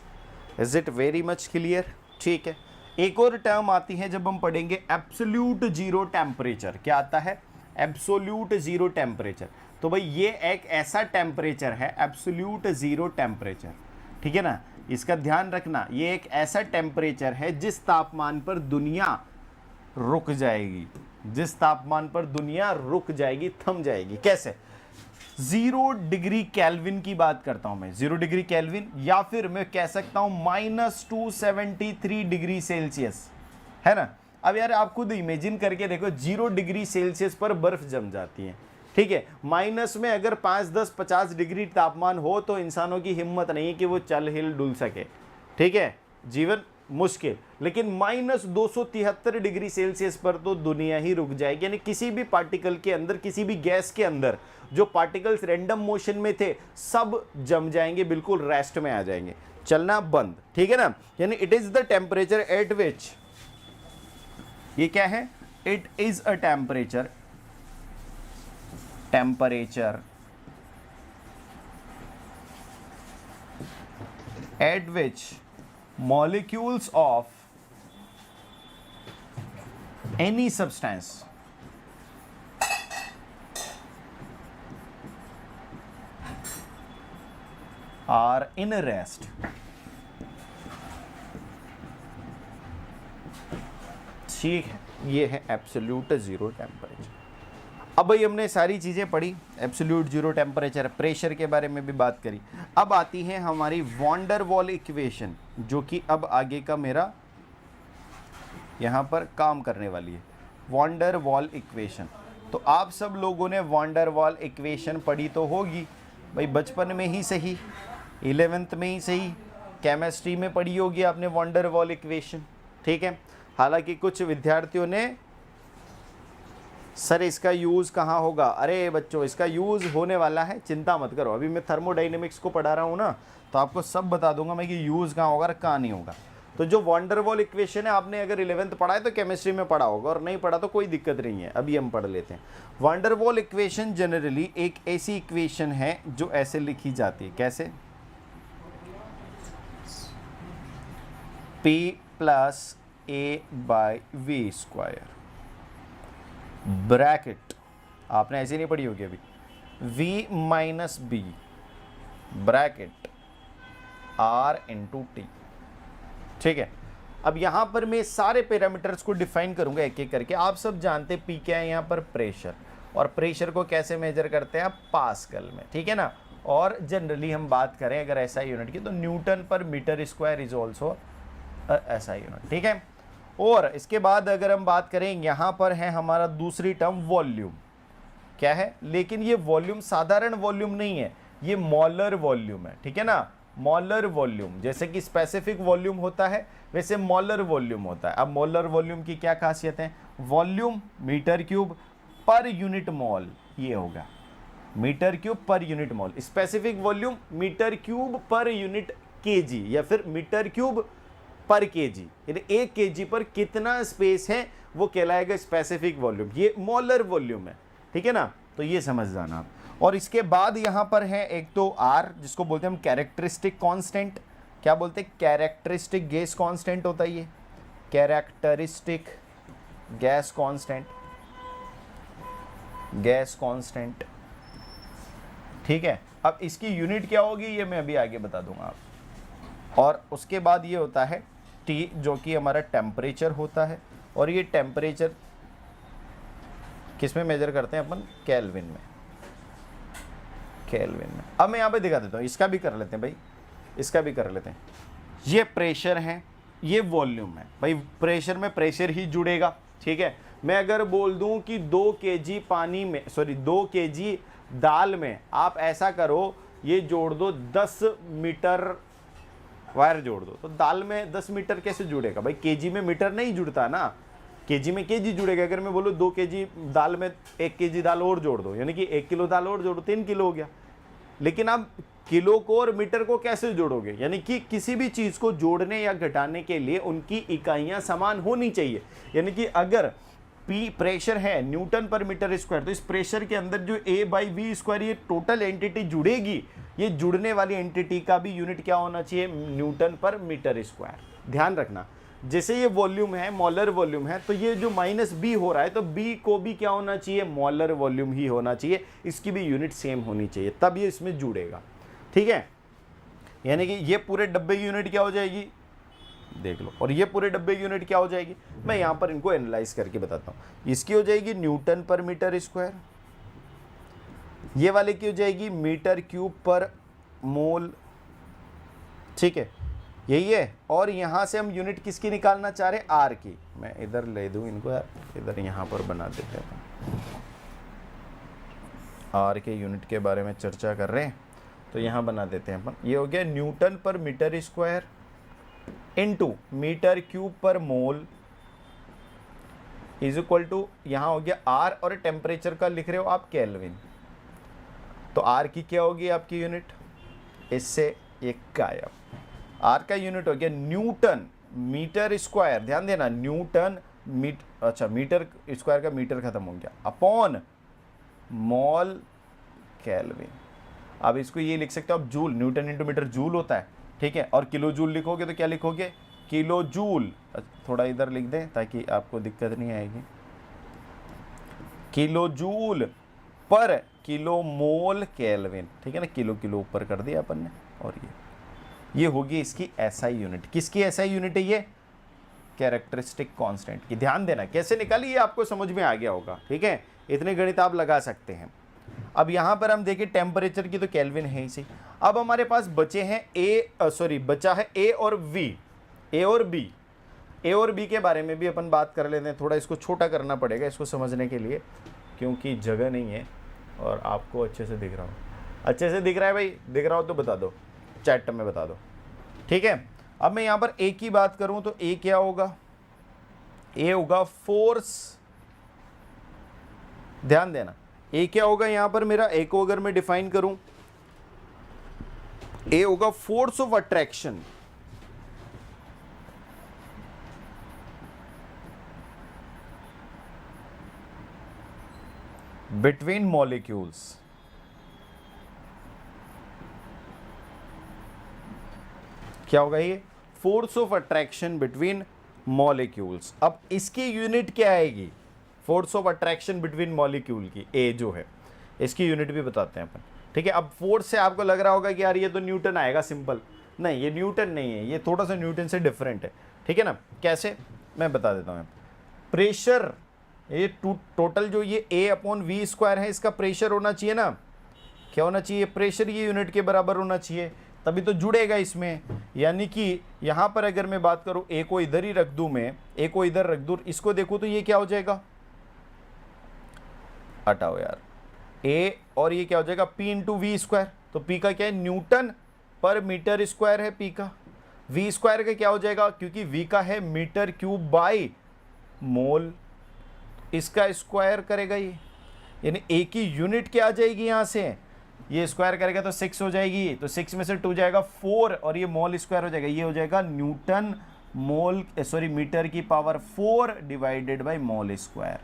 Is it very much clear? ठीक है। एक और टर्म आती है जब हम पढ़ेंगे एब्सोल्यूट जीरो टेम्परेचर। क्या आता है? Absolute zero temperature. तो भाई ये एक ऐसा टेम्परेचर है, एब्सोल्यूट जीरो टेम्परेचर, ठीक है ना, इसका ध्यान रखना। ये एक ऐसा टेम्परेचर है जिस तापमान पर दुनिया रुक जाएगी, जिस तापमान पर दुनिया रुक जाएगी, थम जाएगी। कैसे? 0 डिग्री केल्विन की बात करता हूं मैं, 0 डिग्री केल्विन, या फिर मैं कह सकता हूं -273 डिग्री सेल्सियस, है ना। अब यार आप खुद इमेजिन करके देखो, 0 डिग्री सेल्सियस पर बर्फ जम जाती है, ठीक है। माइनस में अगर 5, 10, 50 डिग्री तापमान हो तो इंसानों की हिम्मत नहीं कि वो चल हिल डुल सके, ठीक है, जीवन मुश्किल। लेकिन -273 डिग्री सेल्सियस पर तो दुनिया ही रुक जाएगी, यानी किसी भी पार्टिकल के अंदर, किसी भी गैस के अंदर जो पार्टिकल्स रैंडम मोशन में थे सब जम जाएंगे, बिल्कुल रेस्ट में आ जाएंगे, चलना बंद, ठीक है ना। यानी it is the temperature at विच, ये क्या है, it is a temperature at which molecules of any substance are in rest. ठीक है, ये है एब्सोल्यूट जीरो टेम्परेचर। अब भाई हमने सारी चीज़ें पढ़ी, एब्सोल्यूट जीरो टेम्परेचर, प्रेशर के बारे में भी बात करी। अब आती है हमारी वॉन डेर वाल इक्वेशन, जो कि अब आगे का मेरा यहाँ पर काम करने वाली है, वॉन डेर वाल इक्वेशन। तो आप सब लोगों ने वॉन डेर वाल इक्वेशन पढ़ी तो होगी भाई, बचपन में ही सही, 11th में ही सही, केमिस्ट्री में पढ़ी होगी आपने वॉन डेर वाल इक्वेशन, ठीक है। हालांकि कुछ विद्यार्थियों ने सर इसका यूज़ कहाँ होगा, अरे बच्चों इसका यूज़ होने वाला है, चिंता मत करो। अभी मैं थर्मोडाइनमिक्स को पढ़ा रहा हूँ ना, तो आपको सब बता दूंगा मैं कि यूज़ कहाँ होगा और कहाँ नहीं होगा। तो जो वॉन डेर वाल इक्वेशन है, आपने अगर 11th पढ़ा है तो केमिस्ट्री में पढ़ा होगा, और नहीं पढ़ा तो कोई दिक्कत नहीं है, अभी हम पढ़ लेते हैं। Van der Waal equation generally एक ऐसी इक्वेशन है जो ऐसे लिखी जाती है, कैसे, P + A/v², ब्रैकेट, आपने ऐसे नहीं पढ़ी होगी अभी, V - B bracket R × T, ठीक है। अब यहां पर मैं सारे पैरामीटर्स को डिफाइन करूंगा एक एक करके। आप सब जानते हैं P क्या है, यहां पर प्रेशर, और प्रेशर को कैसे मेजर करते हैं, पास्कल में, ठीक है ना। और जनरली हम बात करें अगर ऐसा यूनिट की, तो Newton per metre square is also ऐसा यूनिट, ठीक है। और इसके बाद अगर हम बात करें, यहाँ पर है हमारा दूसरी टर्म वॉल्यूम, क्या है, लेकिन ये वॉल्यूम साधारण वॉल्यूम नहीं है, ये मॉलर वॉल्यूम है, ठीक है ना। मॉलर वॉल्यूम, जैसे कि स्पेसिफिक वॉल्यूम होता है वैसे मॉलर वॉल्यूम होता है। अब मॉलर वॉल्यूम की क्या खासियत है, volume metre cube per unit mole, ये होगा metre cube per unit mole. Specific volume metre cube per unit kg, या फिर मीटर क्यूब पर केजी, यानी 1 केजी पर कितना स्पेस है वो कहलाएगा स्पेसिफिक वॉल्यूम, ये मॉलर वॉल्यूम है, ठीक है ना। तो ये समझ जाना आप। और इसके बाद यहाँ पर है एक तो R, जिसको बोलते हैं हम कैरेक्टरिस्टिक कांस्टेंट, क्या बोलते हैं, कैरेक्टरिस्टिक गैस कांस्टेंट होता है ये, कैरेक्टरिस्टिक गैस कांस्टेंट, ठीक है। अब इसकी यूनिट क्या होगी ये मैं अभी आगे बता दूंगा आप। और उसके बाद ये होता है T, जो कि हमारा टेम्परेचर होता है, और ये टेम्परेचर किस में मेजर करते हैं अपन, केल्विन में। अब मैं यहाँ पे दिखा देता हूँ, इसका भी कर लेते हैं भाई, इसका भी कर लेते हैं। ये प्रेशर है, ये वॉल्यूम है भाई, प्रेशर में प्रेशर ही जुड़ेगा, ठीक है। मैं अगर बोल दूं कि 2 केजी पानी में, सॉरी 2 केजी दाल में आप ऐसा करो, ये जोड़ दो 10 मीटर वायर जोड़ दो, तो दाल में 10 मीटर कैसे जुड़ेगा भाई, केजी में मीटर नहीं जुड़ता ना, केजी में केजी जुड़ेगा। अगर मैं बोलूँ 2 केजी दाल में 1 केजी दाल और जोड़ दो, यानी कि 1 किलो दाल और जोड़ो, 3 किलो हो गया। लेकिन आप किलो को और मीटर को कैसे जोड़ोगे, यानी कि किसी भी चीज़ को जोड़ने या घटाने के लिए उनकी इकाइयाँ समान होनी चाहिए। यानी कि अगर पी प्रेशर है न्यूटन पर मीटर स्क्वायर, तो इस प्रेशर के अंदर जो A बाई वी स्क्वायर ये टोटल एंटिटी जुड़ेगी, ये जुड़ने वाली एंटिटी का भी यूनिट क्या होना चाहिए, न्यूटन पर मीटर स्क्वायर। ध्यान रखना, जैसे ये वॉल्यूम है, मॉलर वॉल्यूम है, तो ये जो माइनस बी हो रहा है तो बी को भी क्या होना चाहिए, मॉलर वॉल्यूम ही होना चाहिए, इसकी भी यूनिट सेम होनी चाहिए, तब ये इसमें जुड़ेगा। ठीक है, यानी कि ये पूरे डब्बे की यूनिट क्या हो जाएगी, देख लो, और ये पूरे डब्बे की यूनिट क्या हो जाएगी, मैं यहां पर इनको एनालाइज करके बताता हूं। इसकी हो जाएगी न्यूटन पर मीटर स्क्वायर, ये वाले की हो जाएगी मीटर क्यूब पर मोल। ठीक है, यही है। और यहां से हम यूनिट किसकी निकालना चाह रहे हैं, आर की। मैं इधर ले दूं इनको यार, इधर यहां पर बना देते हैं, आर के यूनिट के बारे में चर्चा कर रहे हैं तो यहां बना देते हैं अपन। ये हो गया newton per metre square into metre cube per mole is equal to, यहां हो गया आर, और टेम्परेचर का लिख रहे हो आप केल्विन, तो आर की क्या होगी आपकी यूनिट, इससे एक गायब। आर का यूनिट हो गया न्यूटन मीटर स्क्वायर, ध्यान देना, न्यूटन अच्छा मीटर स्क्वायर का मीटर खत्म हो गया, अपॉन मॉल केल्विन। अब इसको ये लिख सकते हो आप joule, newton into metre joule होता है। ठीक है, और किलो जूल लिखोगे तो क्या लिखोगे, किलो जूल। थोड़ा इधर लिख दें ताकि आपको दिक्कत नहीं आएगी, किलो जूल पर किलो मोल केल्विन। ठीक है ना, किलो किलो ऊपर कर दिया अपन ने, और ये होगी इसकी एसआई यूनिट। किसकी एसआई यूनिट है ये, कैरेक्टरिस्टिक कांस्टेंट की। ध्यान देना कैसे निकाली, ये आपको समझ में आ गया होगा। ठीक है, इतने गणित आप लगा सकते हैं। अब यहां पर हम देखें टेम्परेचर की, तो केल्विन है इसी। अब हमारे पास बचे हैं बचा है ए और वी, ए और बी। ए और बी के बारे में भी अपन बात कर लेते हैं। थोड़ा इसको छोटा करना पड़ेगा इसको समझने के लिए, क्योंकि जगह नहीं है और आपको अच्छे से दिख रहा हो। अच्छे से दिख रहा है भाई, दिख रहा हो तो बता दो, चैट में बता दो। ठीक है, अब मैं यहां पर ए की बात करूं तो ए क्या होगा, ए होगा फोर्स। ध्यान देना, ए क्या होगा यहां पर मेरा, ए को अगर मैं डिफाइन करूं, ए होगा force of attraction between molecules. क्या होगा ये, force of attraction between molecules. अब इसकी यूनिट क्या आएगी, force of attraction between molecule की, ए जो है, इसकी यूनिट भी बताते हैं अपन। ठीक है, अब फोर्स से आपको लग रहा होगा कि यार ये तो न्यूटन आएगा सिंपल, नहीं ये न्यूटन नहीं है, ये थोड़ा सा न्यूटन से डिफरेंट है। ठीक है ना, कैसे, मैं बता देता हूँ। प्रेशर, ये टोटल जो ये ए अपॉन वी स्क्वायर है, इसका प्रेशर होना चाहिए ना, क्या होना चाहिए, प्रेशर ये यूनिट के बराबर होना चाहिए, तभी तो जुड़ेगा इसमें। यानी कि यहां पर अगर मैं बात करूं, ए को इधर ही रख दूं, मैं ए को इधर रख दूं, इसको देखूं तो ये क्या हो जाएगा, हटाओ यार, ए और ये क्या हो जाएगा, पी इंटू वी स्क्वायर। तो पी का क्या है, न्यूटन पर मीटर स्क्वायर है पी का। वी स्क्वायर का क्या हो जाएगा, क्योंकि वी का है मीटर क्यूब बाई मोल, इसका स्क्वायर करेगा ये, यानी ए की यूनिट क्या आ जाएगी, यहां से ये स्क्वायर करेगा तो 6 हो जाएगी, तो 6 में से 2 जाएगा 4, और ये मोल स्क्वायर हो जाएगा, ये हो जाएगा न्यूटन मोल मीटर की power 4 divided by mole square,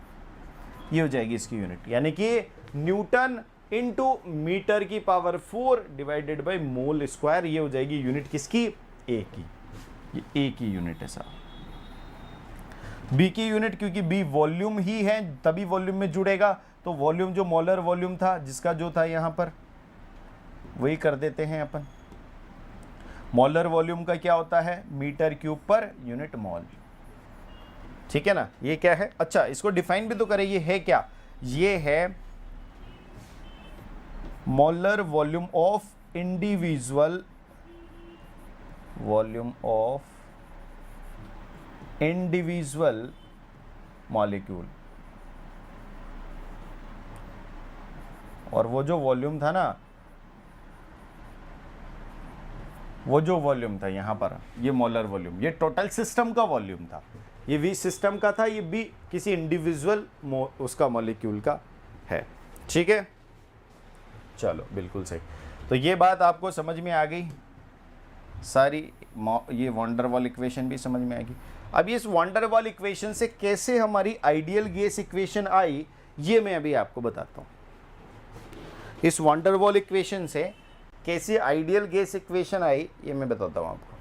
ये हो जाएगी इसकी यूनिट। यानी कि न्यूटन इंटू मीटर की power 4 divided by mole square, ये हो जाएगी यूनिट किसकी, ए की। ये ए की यूनिट है साहब। बी की यूनिट, क्योंकि बी वॉल्यूम ही है तभी वॉल्यूम में जुड़ेगा, तो वॉल्यूम जो मोलर वॉल्यूम था जिसका जो था यहां पर, वही कर देते हैं अपन। मोलर वॉल्यूम का क्या होता है, metre cube per unit mole. ठीक है ना, ये क्या है, अच्छा इसको डिफाइन भी तो करें, ये है क्या, ये है molar volume of individual molecule. और वो जो वॉल्यूम था ना, वो जो वॉल्यूम था यहां पर, ये मोलर वॉल्यूम, ये टोटल सिस्टम का वॉल्यूम था, ये वी सिस्टम का था, ये बी किसी इंडिविजुअल उसका मॉलिक्यूल का है। ठीक है, चलो बिल्कुल सही। तो ये बात आपको समझ में आ गई सारी, ये वॉन डेर वाल इक्वेशन भी समझ में आ गई। अब इस वैन वाल इक्वेशन से कैसे हमारी आइडियल गैस इक्वेशन आई, ये मैं अभी आपको बताता हूँ। इस वैन वाल इक्वेशन से कैसे आइडियल गैस इक्वेशन आई, ये मैं बताता हूँ आपको।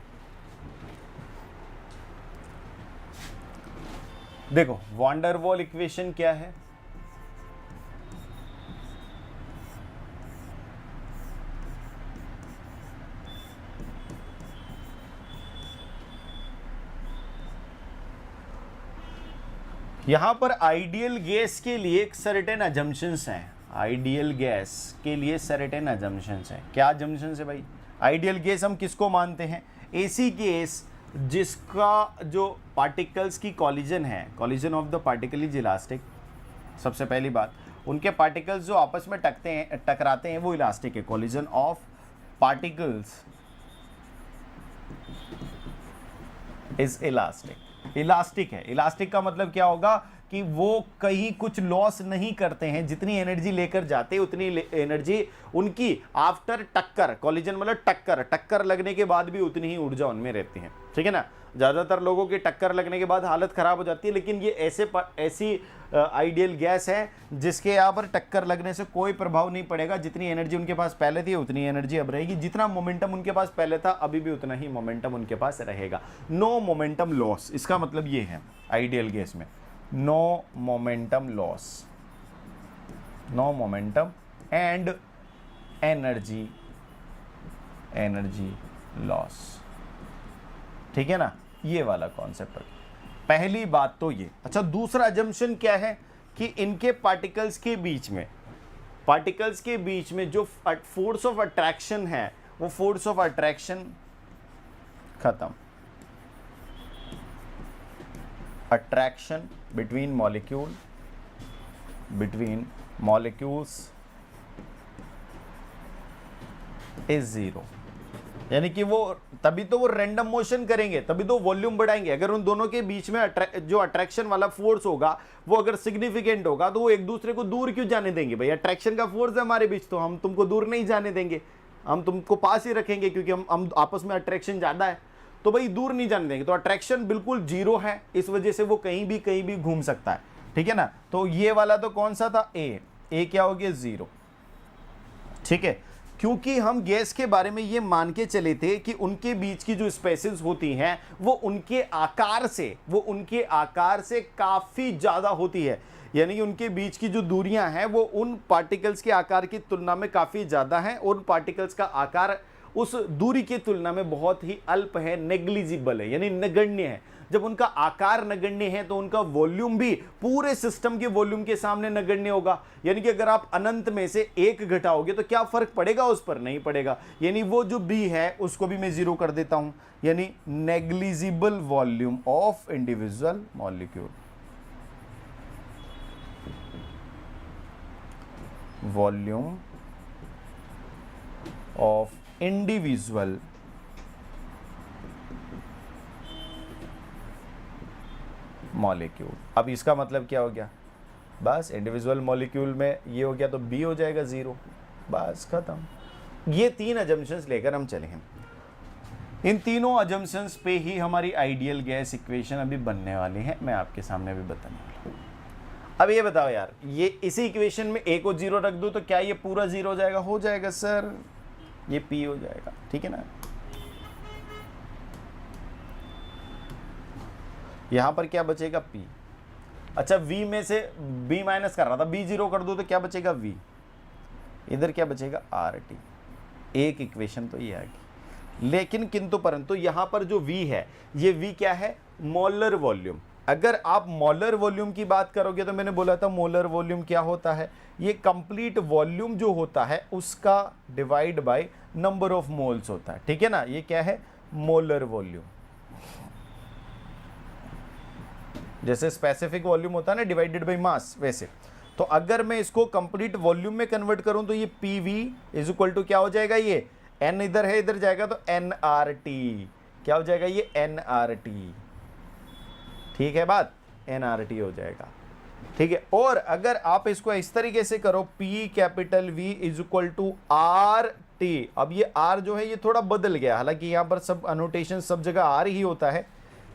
देखो वैन वाल इक्वेशन क्या है, यहां पर आइडियल गैस के लिए एक सर्टेन अजम्पशंस हैं। आइडियल गैस के लिए सर्टेन अजम्पशंस हैं। क्या अजम्पशंस है भाई? आइडियल गैस हम किसको मानते हैं? ऐसी गैस जिसका जो पार्टिकल्स की कॉलिजन है, collision of the particle is elastic. सबसे पहली बात, उनके पार्टिकल्स जो आपस में टकराते हैं वो इलास्टिक है। Collision of particles is elastic. Elastic है। इलास्टिक का मतलब क्या होगा कि वो कहीं कुछ लॉस नहीं करते हैं, जितनी एनर्जी लेकर जाते हैं उतनी एनर्जी उनकी आफ्टर टक्कर, कॉलिजन मतलब टक्कर लगने के बाद भी उतनी ही ऊर्जा उनमें रहती है। ठीक है ना। ज़्यादातर लोगों की टक्कर लगने के बाद हालत ख़राब हो जाती है, लेकिन ये ऐसी आइडियल गैस है जिसके यहाँ पर टक्कर लगने से कोई प्रभाव नहीं पड़ेगा। जितनी एनर्जी उनके पास पहले थी उतनी एनर्जी अब रहेगी, जितना मोमेंटम उनके पास पहले था अभी भी उतना ही मोमेंटम उनके पास रहेगा। नो मोमेंटम लॉस, इसका मतलब ये है आइडियल गैस में, no momentum loss, no momentum and energy loss. ठीक है ना, ये वाला कॉन्सेप्ट है। पहली बात तो ये। अच्छा, दूसरा अजम्पशन क्या है कि इनके पार्टिकल्स के बीच में जो फोर्स ऑफ अट्रैक्शन है वो फोर्स ऑफ अट्रैक्शन खत्म। Attraction between molecules is zero. यानी कि वो तभी तो वो रैंडम मोशन करेंगे, तभी तो वॉल्यूम बढ़ाएंगे। अगर उन दोनों के बीच में जो अट्रैक्शन वाला फोर्स होगा वो अगर सिग्निफिकेंट होगा तो वो एक दूसरे को दूर क्यों जाने देंगे? भाई अट्रैक्शन का फोर्स है हमारे बीच, तो हम तुमको दूर नहीं जाने देंगे, हम तुमको पास ही रखेंगे, क्योंकि हम आपस में अट्रैक्शन ज्यादा है, तो भाई दूर नहीं जाने देंगे। तो अट्रैक्शन बिल्कुल जीरो है, इस वजह से वो कहीं भी घूम सकता है। ठीक है ना। तो ये वाला तो कौन सा था? ए क्या हो गया? जीरो। ठीक है, क्योंकि हम गैस के बारे में ये मान के चले थे कि उनके बीच की जो स्पेसेस होती हैं वो उनके आकार से काफी ज्यादा होती है। यानी कि उनके बीच की जो दूरियां हैं वो उन पार्टिकल्स के आकार की तुलना में काफी ज्यादा है, और उन पार्टिकल्स का आकार उस दूरी की तुलना में बहुत ही अल्प है, नेग्लिजिबल है, यानी नगण्य है। जब उनका आकार नगण्य है तो उनका वॉल्यूम भी पूरे सिस्टम के वॉल्यूम के सामने नगण्य होगा। यानी कि अगर आप अनंत में से एक घटाओगे तो क्या फर्क पड़ेगा? उस पर नहीं पड़ेगा। यानी वो जो बी है उसको भी मैं जीरो कर देता हूं, यानी negligible volume of individual molecule. Volume of individual molecule. अब इसका मतलब क्या हो गया? बस इंडिविजुअल मॉलिक्यूल में ये हो गया तो बी हो जाएगा जीरो, बस खत्म। ये तीन अजम्पशंस लेकर हम चले हैं। इन तीनों अजम्पशंस पे ही हमारी आइडियल गैस इक्वेशन अभी बनने वाली है, मैं आपके सामने अभी बताने वाला हूं। अब ये बताओ यार, ये इसी इक्वेशन में ए को जीरो रख दूं तो क्या ये पूरा जीरो हो जाएगा? हो जाएगा सर, ये पी हो जाएगा। ठीक है ना। यहां पर क्या बचेगा? P। अच्छा, V में से B माइनस कर रहा था, B जीरो कर दो तो क्या बचेगा? V। इधर क्या बचेगा? RT। एक इक्वेशन तो ये आ गई। लेकिन किंतु परंतु यहां पर जो V है, ये V क्या है? Molar volume. अगर आप मोलर वॉल्यूम की बात करोगे तो मैंने बोला था मोलर वॉल्यूम क्या होता है? ये कंप्लीट वॉल्यूम जो होता है उसका divide by number of moles होता है। ठीक है ना। ये क्या है? Molar volume. जैसे स्पेसिफिक वॉल्यूम होता है ना डिवाइडेड बाय मास, वैसे। तो अगर मैं इसको कंप्लीट वॉल्यूम में कन्वर्ट करूं तो ये PV इज इक्वल टू क्या हो जाएगा? ये N इधर है, इधर जाएगा तो nRT। क्या हो जाएगा? ये nRT। ठीक है बात, nRT हो जाएगा। ठीक है। और अगर आप इसको इस तरीके से करो, P capital V is equal to RT। अब ये R जो है ये थोड़ा बदल गया, हालांकि यहां पर सब अनोटेशन सब जगह R ही होता है,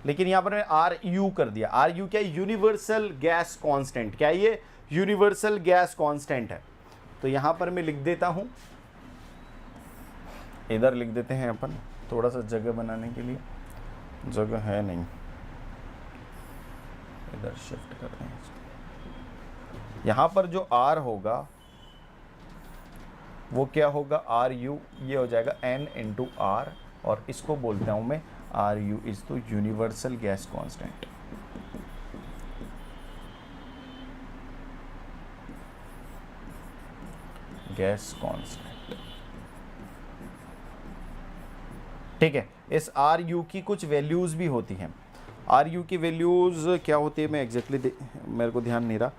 लेकिन यहाँ पर आर यू कर दिया। आर यू क्या है? Universal gas constant. क्या ये? यूनिवर्सल गैस कांस्टेंट है। तो यहाँ पर मैं लिख देता हूँ, इधर लिख देते हैं अपन, थोड़ा सा जगह बनाने के लिए, जगह है नहीं, इधर शिफ्ट कर दें। यहाँ पर जो आर होगा वो क्या होगा? आर यू, ये हो जाएगा एन इंटू आर, और इसको बोलता हूँ मैं R U is the universal gas constant. Gas constant, ठीक है। इस आर यू की कुछ वैल्यूज भी होती हैं। आर यू की वैल्यूज क्या होती है मैं एग्जैक्टली मेरे को ध्यान नहीं रहा,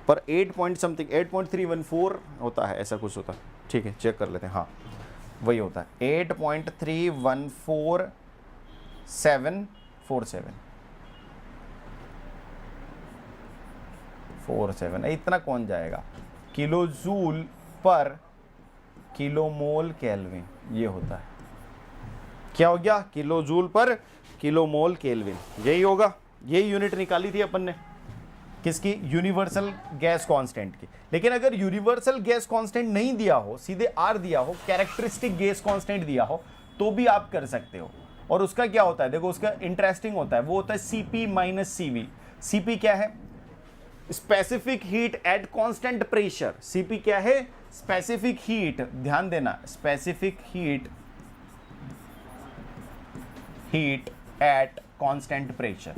पर 8 पॉइंट समथिंग 8.314 होता है, ऐसा कुछ होता है, ठीक है, चेक कर लेते हैं। हाँ वही होता है 8.3144747। इतना कौन जाएगा? किलो जूल पर किलोमोल केल्विन, ये होता है। क्या हो गया? किलो जूल पर किलोमोल केल्विन, यही होगा। यही यूनिट निकाली थी अपन ने, किसकी? यूनिवर्सल गैस कांस्टेंट की। लेकिन अगर यूनिवर्सल गैस कांस्टेंट नहीं दिया हो, सीधे आर दिया हो, कैरेक्टरिस्टिक गैस कांस्टेंट दिया हो, तो भी आप कर सकते हो। और उसका क्या होता है? देखो उसका इंटरेस्टिंग होता है, वो होता है Cp माइनस Cv। Cp क्या है? Specific heat at constant pressure. Cp क्या है? स्पेसिफिक हीट, ध्यान देना, specific heat at constant pressure.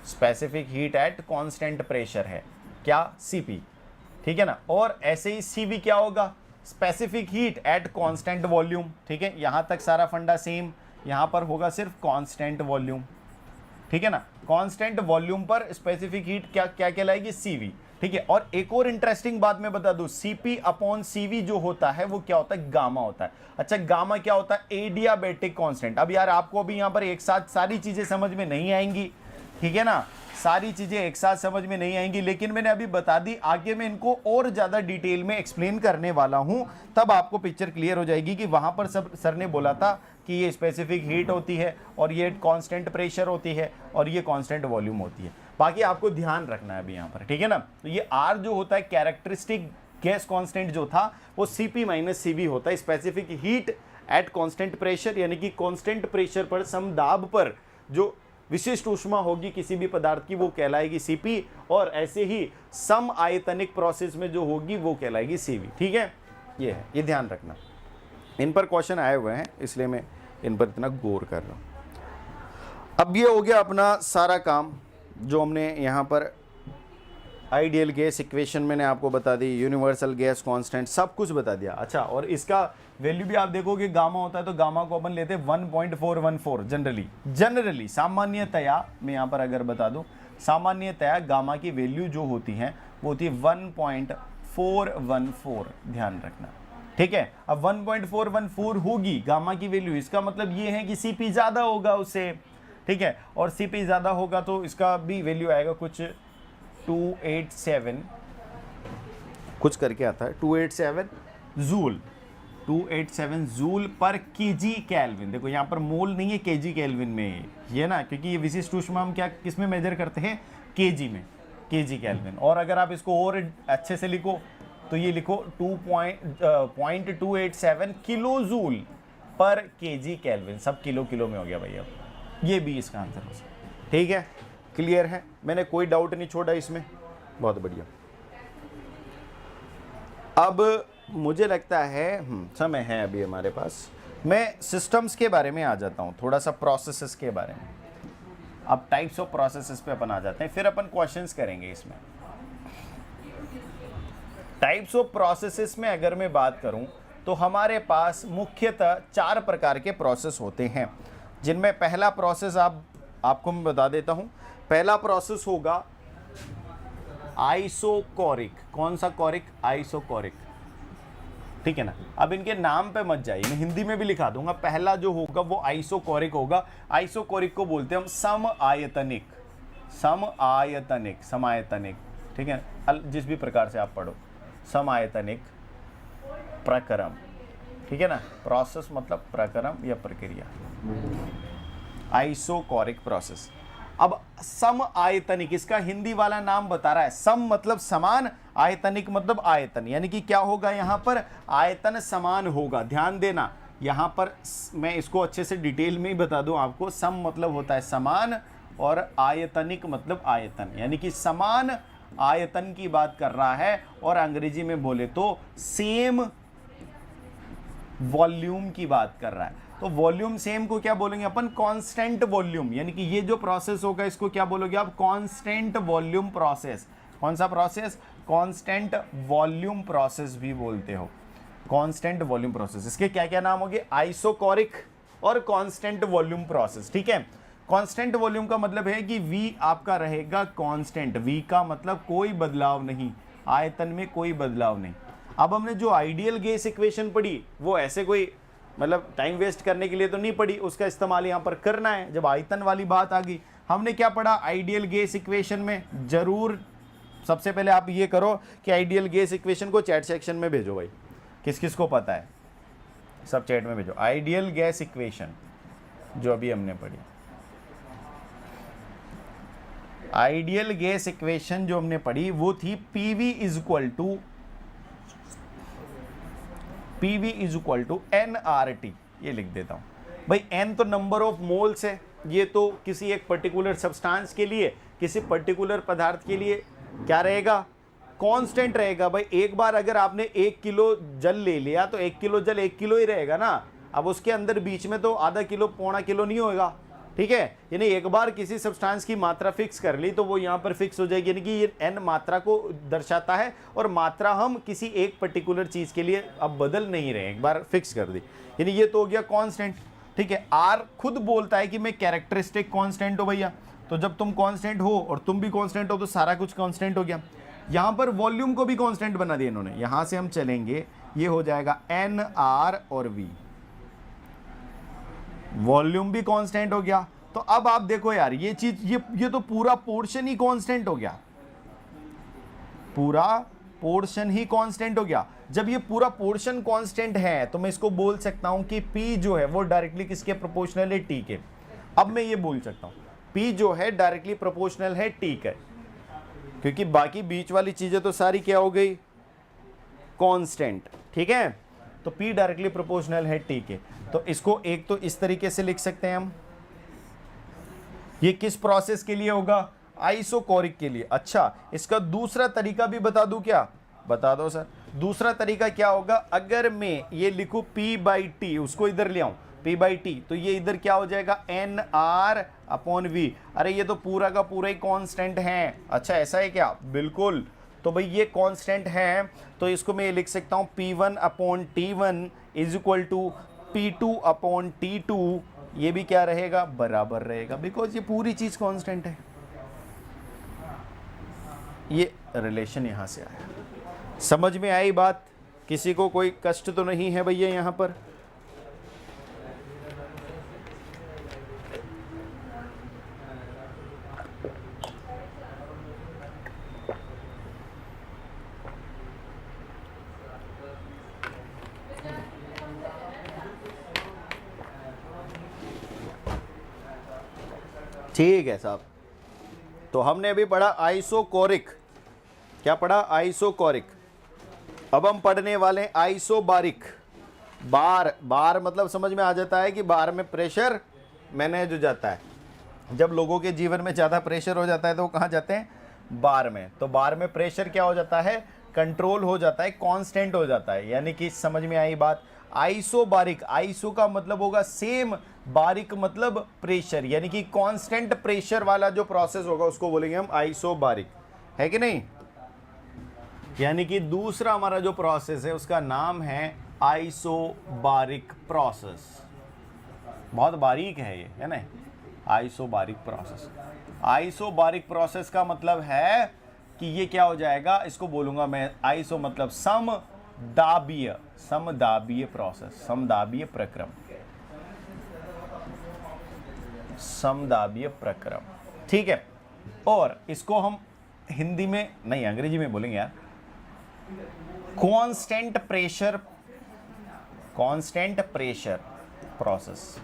Specific heat at constant pressure है क्या? Cp, ठीक है ना। और ऐसे ही Cv क्या होगा? Specific heat at constant volume, ठीक है। यहां तक सारा फंडा सेम, यहां पर होगा सिर्फ कांस्टेंट वॉल्यूम, ठीक है ना। कांस्टेंट वॉल्यूम पर स्पेसिफिक हीट क्या क्या कहलाएगी? Cv, ठीक है। और एक और इंटरेस्टिंग बात मैं बता दूं, Cp अपॉन Cv जो होता है वो क्या होता है? गामा होता है। अच्छा, गामा क्या होता है? Adiabatic constant. अब यार आपको अभी यहां पर एक साथ सारी चीजें समझ में नहीं आएंगी, ठीक है ना, सारी चीजें एक साथ समझ में नहीं आएंगी, लेकिन मैंने अभी बता दी, आगे मैं इनको और ज्यादा डिटेल में एक्सप्लेन करने वाला हूं, तब आपको पिक्चर क्लियर हो जाएगी कि वहां पर सब सर ने बोला था कि ये स्पेसिफिक हीट होती है और ये कांस्टेंट प्रेशर होती है और ये कांस्टेंट वॉल्यूम होती है। बाकी आपको ध्यान रखना है अभी यहाँ पर, ठीक है ना। तो ये आर जो होता है कैरेक्टरिस्टिक गैस कांस्टेंट जो था वो Cp माइनस Cv होता है। Specific heat at constant pressure, यानी कि कांस्टेंट प्रेशर पर, समदाब पर जो विशिष्ट ऊष्मा होगी किसी भी पदार्थ की वो कहलाएगी Cp, और ऐसे ही सम आयतनिक प्रोसेस में जो होगी वो कहलाएगी Cv, ठीक है। ये है, ये ध्यान रखना। इन पर क्वेश्चन आए हुए हैं इसलिए मैं इन पर इतना गौर कर रहा हूं। अब ये हो गया अपना सारा काम जो हमने यहाँ पर आइडियल गैस इक्वेशन मैंने आपको बता दी, यूनिवर्सल गैस कांस्टेंट सब कुछ बता दिया। अच्छा, और इसका वैल्यू भी आप देखोगे, गामा होता है तो गामा को अपन लेते हैं 1.414 जनरली सामान्यतया। मैं यहाँ पर अगर बता दूं, सामान्यतया गामा की वैल्यू जो होती है वो होती है 1.414, ध्यान रखना, ठीक है। अब 1.414 होगी गामा की वैल्यू, इसका मतलब ये है कि Cp ज्यादा होगा उससे, ठीक है। और Cp ज्यादा होगा तो इसका भी वैल्यू आएगा कुछ 287 कुछ करके आता है, 287 जूल पर केजी केल्विन। देखो यहाँ पर मोल नहीं है, केजी केल्विन में ये ना, क्योंकि ये विशिष्ट ऊष्मा हम क्या किस में मेजर करते हैं? केजी में, केजी केल्विन। और अगर आप इसको और अच्छे से लिखो तो ये लिखो 2.287 किलो जूल पर केजी केल्विन। सब किलो किलो में हो गया भैया, ये भी इसका आंसर हो सकता, ठीक है। क्लियर है, मैंने कोई डाउट नहीं छोड़ा इसमें, बहुत बढ़िया। अब मुझे लगता है समय है अभी हमारे पास, मैं सिस्टम्स के बारे में आ जाता हूं, थोड़ा सा प्रोसेसेस के बारे में। अब टाइप्स ऑफ प्रोसेसेस पे अपन आ जाते हैं, फिर अपन क्वेश्चंस करेंगे इसमें। टाइप्स ऑफ प्रोसेसेस में अगर मैं बात करूं तो हमारे पास मुख्यतः 4 प्रकार के प्रोसेस होते हैं, जिनमें पहला प्रोसेस आपको मैं बता देता हूं। पहला प्रोसेस होगा आइसोकोरिक। कौन सा कोरिक? आइसोकोरिक, ठीक है ना। अब इनके नाम पे मत जाइए, मैं हिंदी में भी लिखा दूंगा। पहला जो होगा वो आइसोकोरिक होगा। आइसोकोरिक को बोलते हैं हम समायतनिक, ठीक है, जिस भी प्रकार से आप पढ़ो, समायतनिक प्रक्रम, ठीक है ना, प्रोसेस मतलब प्रक्रम या प्रक्रिया, आइसोकोरिक प्रोसेस। अब सम आयतनिक, इसका हिंदी वाला नाम बता रहा है, सम मतलब समान, आयतनिक मतलब आयतन, यानी कि क्या होगा यहाँ पर, आयतन समान होगा। ध्यान देना यहाँ पर, मैं इसको अच्छे से डिटेल में ही बता दूं आपको। सम मतलब होता है समान और आयतनिक मतलब आयतन, यानी कि समान आयतन की बात कर रहा है, और अंग्रेजी में बोले तो सेम वॉल्यूम की बात कर रहा है। तो वॉल्यूम सेम को क्या बोलेंगे अपन, कांस्टेंट वॉल्यूम, यानी कि ये जो प्रोसेस होगा इसको क्या बोलोगे आप, कांस्टेंट वॉल्यूम प्रोसेस। कौन सा प्रोसेस, कांस्टेंट वॉल्यूम प्रोसेस भी बोलते हो, कांस्टेंट वॉल्यूम प्रोसेस। इसके क्या क्या नाम होंगे, आइसोकोरिक और कांस्टेंट वॉल्यूम प्रोसेस। ठीक है, कांस्टेंट वॉल्यूम का मतलब है कि V आपका रहेगा कांस्टेंट, V का मतलब कोई बदलाव नहीं, आयतन में कोई बदलाव नहीं। अब हमने जो आइडियल गैस इक्वेशन पढ़ी वो ऐसे कोई मतलब टाइम वेस्ट करने के लिए तो नहीं पढ़ी, उसका इस्तेमाल यहाँ पर करना है। जब आयतन वाली बात आ गई, हमने क्या पढ़ा आइडियल गैस इक्वेशन में, जरूर सबसे पहले आप ये करो कि आइडियल गैस इक्वेशन को चैट सेक्शन में भेजो भाई, किस किस को पता है, सब चैट में भेजो। आइडियल गैस इक्वेशन जो अभी हमने पढ़ी, आइडियल गैस इक्वेशन जो हमने पढ़ी वो थी PV is equal to nRT। ये लिख देता हूं भाई, n तो नंबर ऑफ मोल्स है, ये तो किसी एक पर्टिकुलर सब्सटेंस के लिए, किसी पर्टिकुलर पदार्थ के लिए क्या रहेगा, कांस्टेंट रहेगा। भाई एक बार अगर आपने 1 किलो जल ले लिया तो 1 किलो जल 1 किलो ही रहेगा ना, अब उसके अंदर बीच में तो आधा किलो पौना किलो नहीं होगा। ठीक है, यानी एक बार किसी सब्सटेंस की मात्रा फिक्स कर ली तो वो यहाँ पर फिक्स हो जाएगी, यानी कि ये n मात्रा को दर्शाता है, और मात्रा हम किसी एक पर्टिकुलर चीज के लिए अब बदल नहीं रहे, एक बार फिक्स कर दी, यानी ये तो हो गया कांस्टेंट। ठीक है, R खुद बोलता है कि मैं कैरेक्टरिस्टिक कांस्टेंट हो भैया, तो जब तुम कांस्टेंट हो और तुम भी कांस्टेंट हो तो सारा कुछ कांस्टेंट हो गया। यहाँ पर वॉल्यूम को भी कांस्टेंट बना दिया इन्होंने, यहाँ से हम चलेंगे, ये हो जाएगा NR और V, वॉल्यूम भी कांस्टेंट हो गया। तो अब आप देखो यार, ये चीज ये तो पूरा पोर्शन ही कांस्टेंट हो गया, पूरा पोर्शन ही कांस्टेंट हो गया। जब ये पूरा पोर्शन कांस्टेंट है तो मैं इसको बोल सकता हूं कि P जो है वो डायरेक्टली किसके प्रोपोर्शनल है, T के। अब मैं ये बोल सकता हूं P जो है डायरेक्टली प्रोपोर्शनल है T के, क्योंकि बाकी बीच वाली चीजें तो सारी क्या हो गई, कांस्टेंट। ठीक है, तो P डायरेक्टली प्रोपोर्शनल है T के। तो इसको एक तो इस तरीके से लिख सकते हैं हम, ये किस प्रोसेस के लिए होगा, आइसोकोरिक के लिए। अच्छा, इसका दूसरा तरीका भी बता दूं क्या, बता दो सर। दूसरा तरीका क्या होगा, अगर मैं ये लिखूं P/T, उसको इधर ले आऊं P/T, तो ये इधर क्या हो जाएगा NR/V। अरे ये तो पूरा का पूरा ही कांस्टेंट है। अच्छा ऐसा है क्या, बिल्कुल। तो भाई ये कांस्टेंट है, तो इसको मैं ये लिख सकता हूं P1/T1 is equal to P2/T2। ये भी क्या रहेगा, बराबर रहेगा, बिकॉज ये पूरी चीज कांस्टेंट है। ये रिलेशन यहां से आया, समझ में आई बात, किसी को कोई कष्ट तो नहीं है भैया यहां पर। ठीक है साहब, तो हमने अभी पढ़ा आइसोकोरिक, क्या पढ़ा, आइसोकोरिक। अब हम पढ़ने वाले आइसोबारिक। बार मतलब समझ में आ जाता है कि बार में प्रेशर मैनेज हो जाता है। जब लोगों के जीवन में ज़्यादा प्रेशर हो जाता है तो वो कहाँ जाते हैं, बार में। तो बार में प्रेशर क्या हो जाता है, कंट्रोल हो जाता है, कांस्टेंट हो जाता है, यानी कि समझ में आई बात। आइसोबारिक, आइसो का मतलब होगा सेम, बारिक मतलब प्रेशर, यानी कि कांस्टेंट प्रेशर वाला जो प्रोसेस होगा उसको बोलेंगे हम आइसोबारिक, है कि नहीं। यानी कि दूसरा हमारा जो प्रोसेस है उसका नाम है आइसोबारिक प्रोसेस। बहुत बारीक है ये, है ना, आइसोबारिक प्रोसेस। आइसोबारिक प्रोसेस का मतलब है कि ये क्या हो जाएगा, इसको बोलूंगा मैं, आइसो मतलब समदाबीय, समदाबीय प्रोसेस, समदाबीय प्रक्रम, समदाबीय प्रक्रम। ठीक है, और इसको हम हिंदी में नहीं अंग्रेजी में बोलेंगे यार, constant pressure constant pressure process.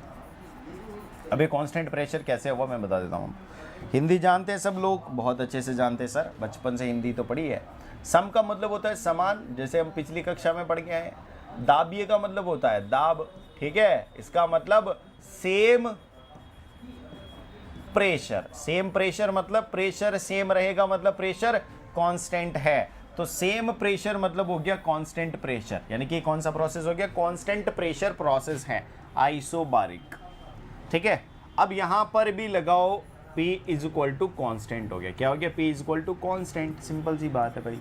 अब ये कांस्टेंट प्रेशर कैसे हुआ मैं बता देता हूँ। हिंदी जानते हैं सब लोग, बहुत अच्छे से जानते हैं सर, बचपन से हिंदी तो पढ़ी है। सम का मतलब होता है समान, जैसे हम पिछली कक्षा में पढ़ के आए हैं। दाबिये का मतलब होता है दाब, ठीक है, इसका मतलब सेम प्रेशर। सेम प्रेशर मतलब प्रेशर सेम रहेगा, मतलब प्रेशर कांस्टेंट है। तो सेम प्रेशर मतलब हो गया कांस्टेंट प्रेशर, यानी कि कौन सा प्रोसेस हो गया, कांस्टेंट प्रेशर प्रोसेस है, आइसोबारिक। ठीक है, अब यहां पर भी लगाओ P is equal to constant हो गया। क्या हो गया, P is equal to constant, simple सी बात है भाई,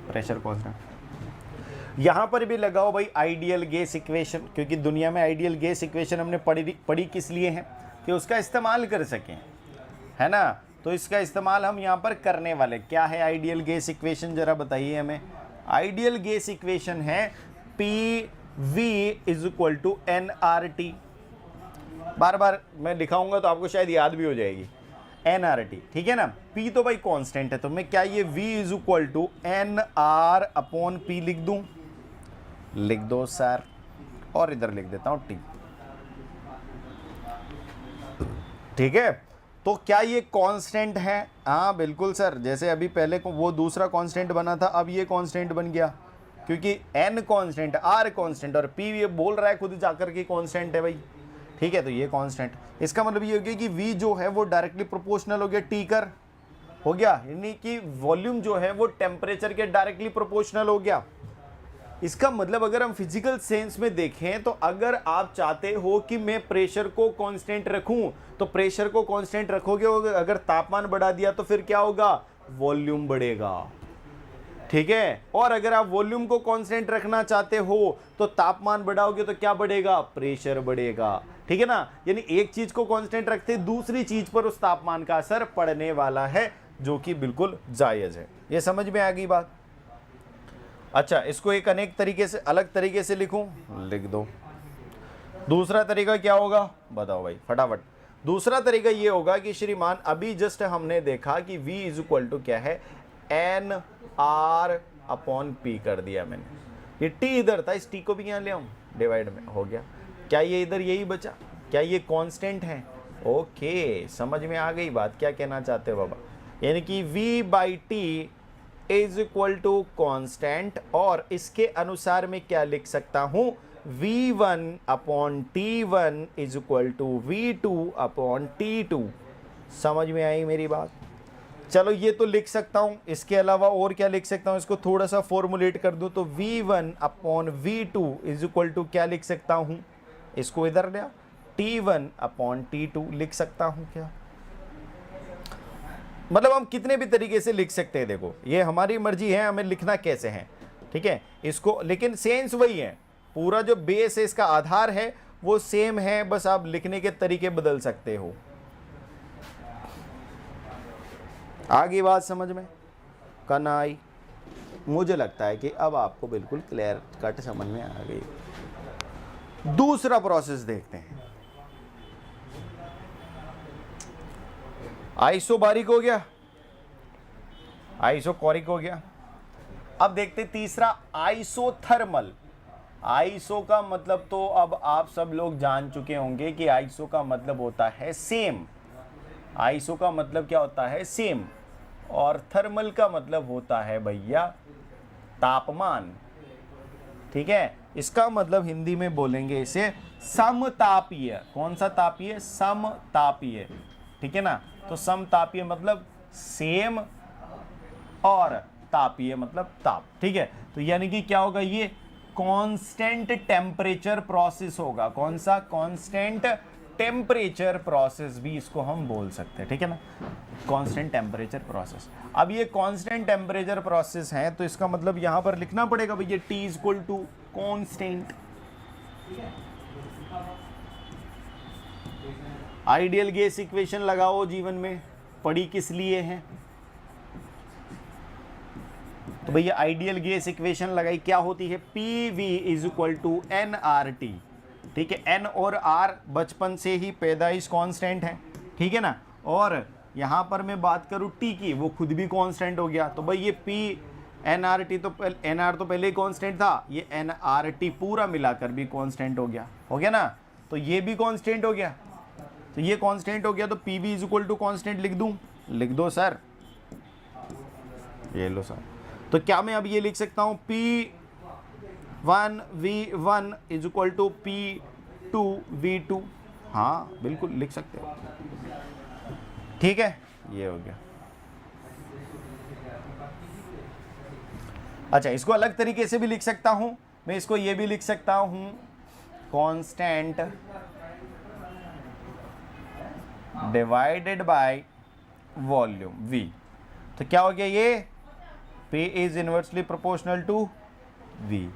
प्रेशर कॉन्स्टेंट। यहां पर भी लगाओ भाई आइडियल गैस इक्वेशन, क्योंकि दुनिया में आइडियल गैस इक्वेशन हमने पढ़ी किस लिए है, कि उसका इस्तेमाल कर सकें, है ना। तो इसका इस्तेमाल हम यहाँ पर करने वाले। क्या है आइडियल गैस इक्वेशन, जरा बताइए हमें। आइडियल गैस इक्वेशन है PV is equal to nRT। बार बार मैं दिखाऊंगा तो आपको शायद याद भी हो जाएगी, nRT, ठीक है ना। P तो भाई कांस्टेंट है, तो मैं क्या ये V is equal to NR upon P लिख दूं, लिख दो सर, और इधर लिख देता हूं T, ठीक है। तो क्या ये कांस्टेंट है, हाँ बिल्कुल सर, जैसे अभी पहले को वो दूसरा कांस्टेंट बना था, अब ये कांस्टेंट बन गया, क्योंकि n कांस्टेंट, r कांस्टेंट, और p ये बोल रहा है खुद जाकर के कांस्टेंट है भाई, ठीक है। तो ये कांस्टेंट, इसका मतलब ये हो गया कि v जो है वो डायरेक्टली प्रोपोर्शनल हो गया t कर, हो गया, यानी कि वॉल्यूम जो है वो टेम्परेचर के डायरेक्टली प्रोपोर्शनल हो गया। इसका मतलब अगर हम फिजिकल सेंस में देखें तो अगर आप चाहते हो कि मैं प्रेशर को कांस्टेंट रखूं, तो प्रेशर को कांस्टेंट रखोगे, अगर तापमान बढ़ा दिया तो फिर क्या होगा, वॉल्यूम बढ़ेगा, ठीक है। और अगर आप वॉल्यूम को कांस्टेंट रखना चाहते हो तो तापमान बढ़ाओगे तो क्या बढ़ेगा, प्रेशर बढ़ेगा, ठीक है ना। यानी एक चीज को कांस्टेंट रखते दूसरी चीज पर उस तापमान का असर पड़ने वाला है, जो कि बिल्कुल जायज है। ये समझ में आ गई बात। अच्छा, इसको एक अनेक तरीके से, अलग तरीके से लिखूं, लिख दो। दूसरा तरीका क्या होगा बताओ भाई फटाफट। दूसरा तरीका ये होगा कि श्रीमान अभी जस्ट हमने देखा कि V इज इक्वल टू क्या है, NR अपॉन P कर दिया मैंने, ये T इधर था, इस T को भी यहाँ ले आऊं, डिवाइड में हो गया। क्या ये इधर यही बचा, क्या ये कांस्टेंट है, ओके, समझ में आ गई बात, क्या कहना चाहते हो बाबा। यानी कि V by T is equal to constant, और इसके अनुसार मैं क्या लिख सकता हूं, V1 upon T1 is equal to V2 upon T2। समझ में आई मेरी बात। चलो ये तो लिख सकता हूं, इसके अलावा और क्या लिख सकता हूं, इसको थोड़ा सा फॉर्मुलेट कर दूं तो V1 upon V2 is equal to क्या लिख सकता हूं, इसको इधर ले, T1 अपॉन T2 लिख सकता हूं क्या। मतलब हम कितने भी तरीके से लिख सकते हैं, देखो ये हमारी मर्जी है हमें लिखना कैसे है, ठीक है इसको, लेकिन सेंस वही है, पूरा जो बेस है, इसका आधार है वो सेम है, बस आप लिखने के तरीके बदल सकते हो। आगे बात समझ में कनाई, मुझे लगता है कि अब आपको बिल्कुल क्लियर कट समझ में आ गई। दूसरा प्रोसेस देखते हैं, आइसोबारिक हो गया, आइसोकोरिक हो गया। अब देखते तीसरा आइसोथर्मल। आइसो का मतलब तो अब आप सब लोग जान चुके होंगे कि आइसो का मतलब होता है सेम। आइसो का मतलब क्या होता है, सेम, और थर्मल का मतलब होता है भैया तापमान, ठीक है। इसका मतलब हिंदी में बोलेंगे इसे समतापीय। कौन सा तापीय, समतापीय, ठीक है ना। तो समतापीय मतलब सेम, और तापीय मतलब ताप, ठीक है। तो यानी कि क्या होगा, ये कांस्टेंट टेम्परेचर प्रोसेस होगा। कौन सा, कांस्टेंट टेम्परेचर प्रोसेस भी इसको हम बोल सकते हैं, ठीक है ना, कांस्टेंट टेम्परेचर प्रोसेस। अब ये कांस्टेंट टेम्परेचर प्रोसेस है, तो इसका मतलब यहां पर लिखना पड़ेगा भैया T is equal to constant. Ideal gas equation लगाओ, जीवन में पढ़ी किस लिए है, तो भैया आइडियल गैस इक्वेशन लगाई, क्या होती है, PV is equal to nRT, ठीक है। N और R बचपन से ही पैदाइश कांस्टेंट है, ठीक है ना। और यहां पर मैं बात करूं T की, वो खुद भी कांस्टेंट हो गया, तो भाई ये P NRT तो NR तो पहले ही कांस्टेंट था, ये NRT पूरा मिलाकर भी कांस्टेंट हो गया ना, तो ये भी कांस्टेंट हो गया, तो ये कांस्टेंट हो गया, तो PV is equal to constant लिख दूं, लिख दो सर, ये लो सर। तो क्या मैं अब ये लिख सकता हूं P1V1 is equal to P2V2? हाँ बिल्कुल लिख सकते हो, ठीक है, ये हो गया। अच्छा, इसको अलग तरीके से भी लिख सकता हूं मैं, इसको ये भी लिख सकता हूं constant divided by volume V। तो क्या हो गया ये, P is inversely proportional to V।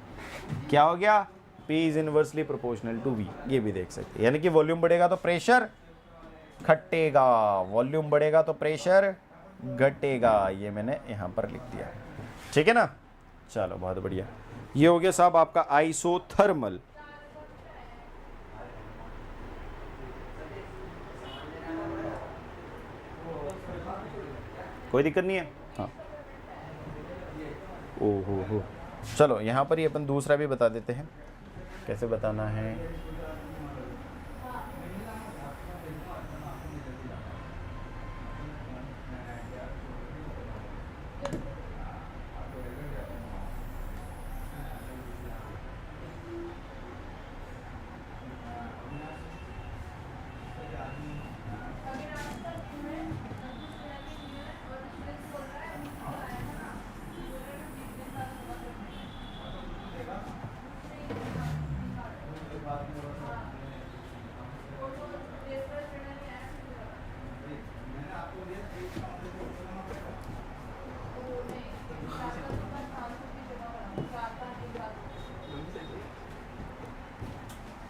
क्या हो गया, P is inversely proportional to V, ये भी देख सकते हैं। यानी कि वॉल्यूम बढ़ेगा तो प्रेशर घटेगा, वॉल्यूम बढ़ेगा तो प्रेशर घटेगा, ये मैंने यहां पर लिख दिया, ठीक है ना। चलो बहुत बढ़िया, ये हो गया साहब आपका आइसोथर्मल। कोई दिक्कत नहीं है, हाँ। ओहो हो, चलो यहाँ पर ही अपन दूसरा भी बता देते हैं, कैसे बताना है।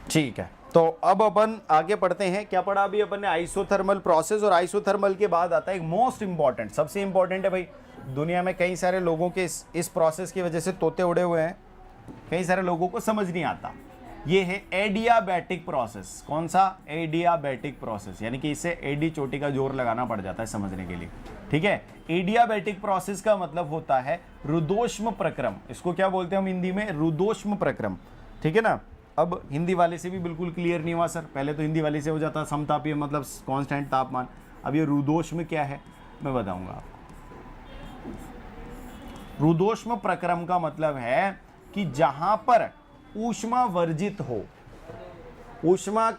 ठीक है, तो अब अपन आगे पढ़ते हैं। क्या पढ़ा अभी अपन ने, आइसोथर्मल प्रोसेस, और आइसोथर्मल के बाद आता है एक मोस्ट इंपॉर्टेंट, सबसे इंपॉर्टेंट है भाई। दुनिया में कई सारे लोगों के इस प्रोसेस की वजह से तोते उड़े हुए हैं, कई सारे लोगों को समझ नहीं आता। ये है एडियाबैटिक प्रोसेस। कौन सा, एडियाबैटिक प्रोसेस, यानी कि इससे एडी चोटी का जोर लगाना पड़ जाता है समझने के लिए, ठीक है। एडियाबैटिक प्रोसेस का मतलब होता है रुदोष्म प्रक्रम। इसको क्या बोलते हैं हम हिंदी में, रुदोष्म प्रक्रम, ठीक है ना। अब हिंदी वाले से भी बिल्कुल क्लियर नहीं हुआ सर, पहले तो हिंदी वाले से हो जाता समतापीय मतलब कांस्टेंट तापमान, अब ये रुदोष्म क्या है मैं बताऊंगा आपको। रुदोष्म प्रक्रम का मतलब है कि जहां पर ऊष्मा वर्जित हो, ऊष्मा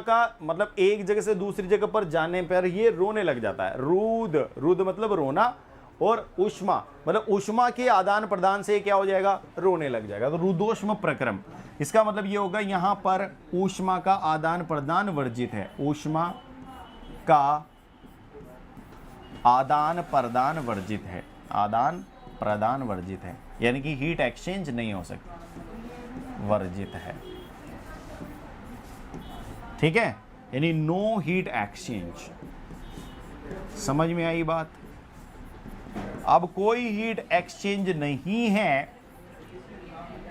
का मतलब एक जगह से दूसरी जगह पर जाने पर ये रोने लग जाता है। रुद मतलब रोना, और ऊष्मा मतलब ऊष्मा के आदान प्रदान से क्या हो जाएगा, रोने लग जाएगा। तो रुदोष्म प्रक्रम, इसका मतलब ये होगा यहां पर ऊष्मा का आदान प्रदान वर्जित है, ऊष्मा का आदान प्रदान वर्जित है, आदान प्रदान वर्जित है, यानी कि हीट एक्सचेंज नहीं हो सकती, वर्जित है, ठीक है, यानी नो हीट एक्सचेंज। समझ में आई बात। अब कोई हीट एक्सचेंज नहीं है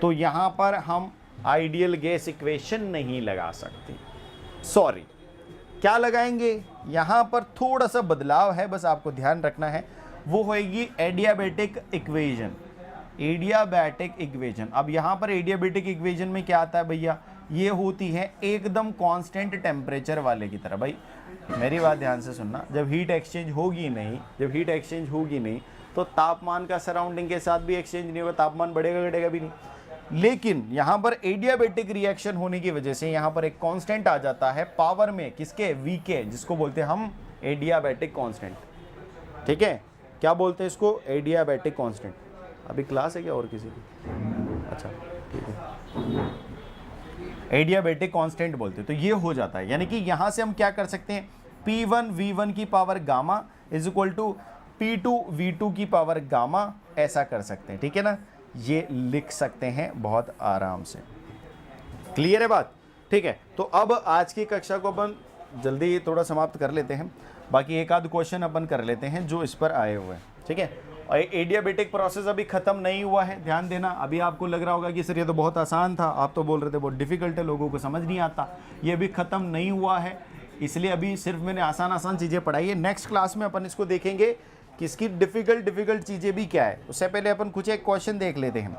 तो यहां पर हम आइडियल गैस इक्वेशन नहीं लगा सकते, सॉरी। क्या लगाएंगे, यहां पर थोड़ा सा बदलाव है, बस आपको ध्यान रखना है, वो होगी एडियाबैटिक इक्वेशन। एडियाबैटिक इक्वेशन, अब यहां पर एडियाबैटिक इक्वेशन में क्या आता है भैया, ये होती है एकदम कांस्टेंट टेम्परेचर वाले की तरह। भाई मेरी बात ध्यान से सुनना, जब हीट एक्सचेंज होगी नहीं, तो तापमान का सराउंडिंग के साथ भी एक्सचेंज नहीं होगा, तापमान बढ़ेगा घटेगा भी नहीं। लेकिन यहां पर एडियाबैटिक रिएक्शन होने की वजह से यहां पर एक कांस्टेंट आ जाता है पावर में, किसके, V के, जिसको बोलते हैं हम एडियाबैटिक कांस्टेंट, ठीक है। क्या बोलते हैं इसको, एडियाबैटिक कांस्टेंट। अभी क्लास है क्या और किसी की, अच्छा ठीक है, एडियाबैटिक कांस्टेंट बोलते हैं। तो ये हो जाता है, यानी कि यहां से हम क्या कर सकते हैं, P1V1 की power gamma is equal to P2V2 की पावर गामा, ऐसा कर सकते हैं, ठीक है ना। ये लिख सकते हैं बहुत आराम से, क्लियर है बात, ठीक है। तो अब आज की कक्षा को अपन जल्दी थोड़ा समाप्त कर लेते हैं, बाकी एक आध क्वेश्चन अपन कर लेते हैं जो इस पर आए हुए हैं, ठीक है। और एडियाबैटिक प्रोसेस अभी खत्म नहीं हुआ है, ध्यान देना। अभी आपको लग रहा होगा कि सर ये तो बहुत आसान था, आप तो बोल रहे थे बहुत डिफिकल्ट है, लोगों को समझ नहीं आता। ये अभी खत्म नहीं हुआ है, इसलिए अभी सिर्फ मैंने आसान चीज़ें पढ़ाई है। नेक्स्ट क्लास में अपन इसको देखेंगे किसकी डिफिकल्ट चीजें भी क्या है, उससे पहले अपन कुछ एक क्वेश्चन देख लेते हैं।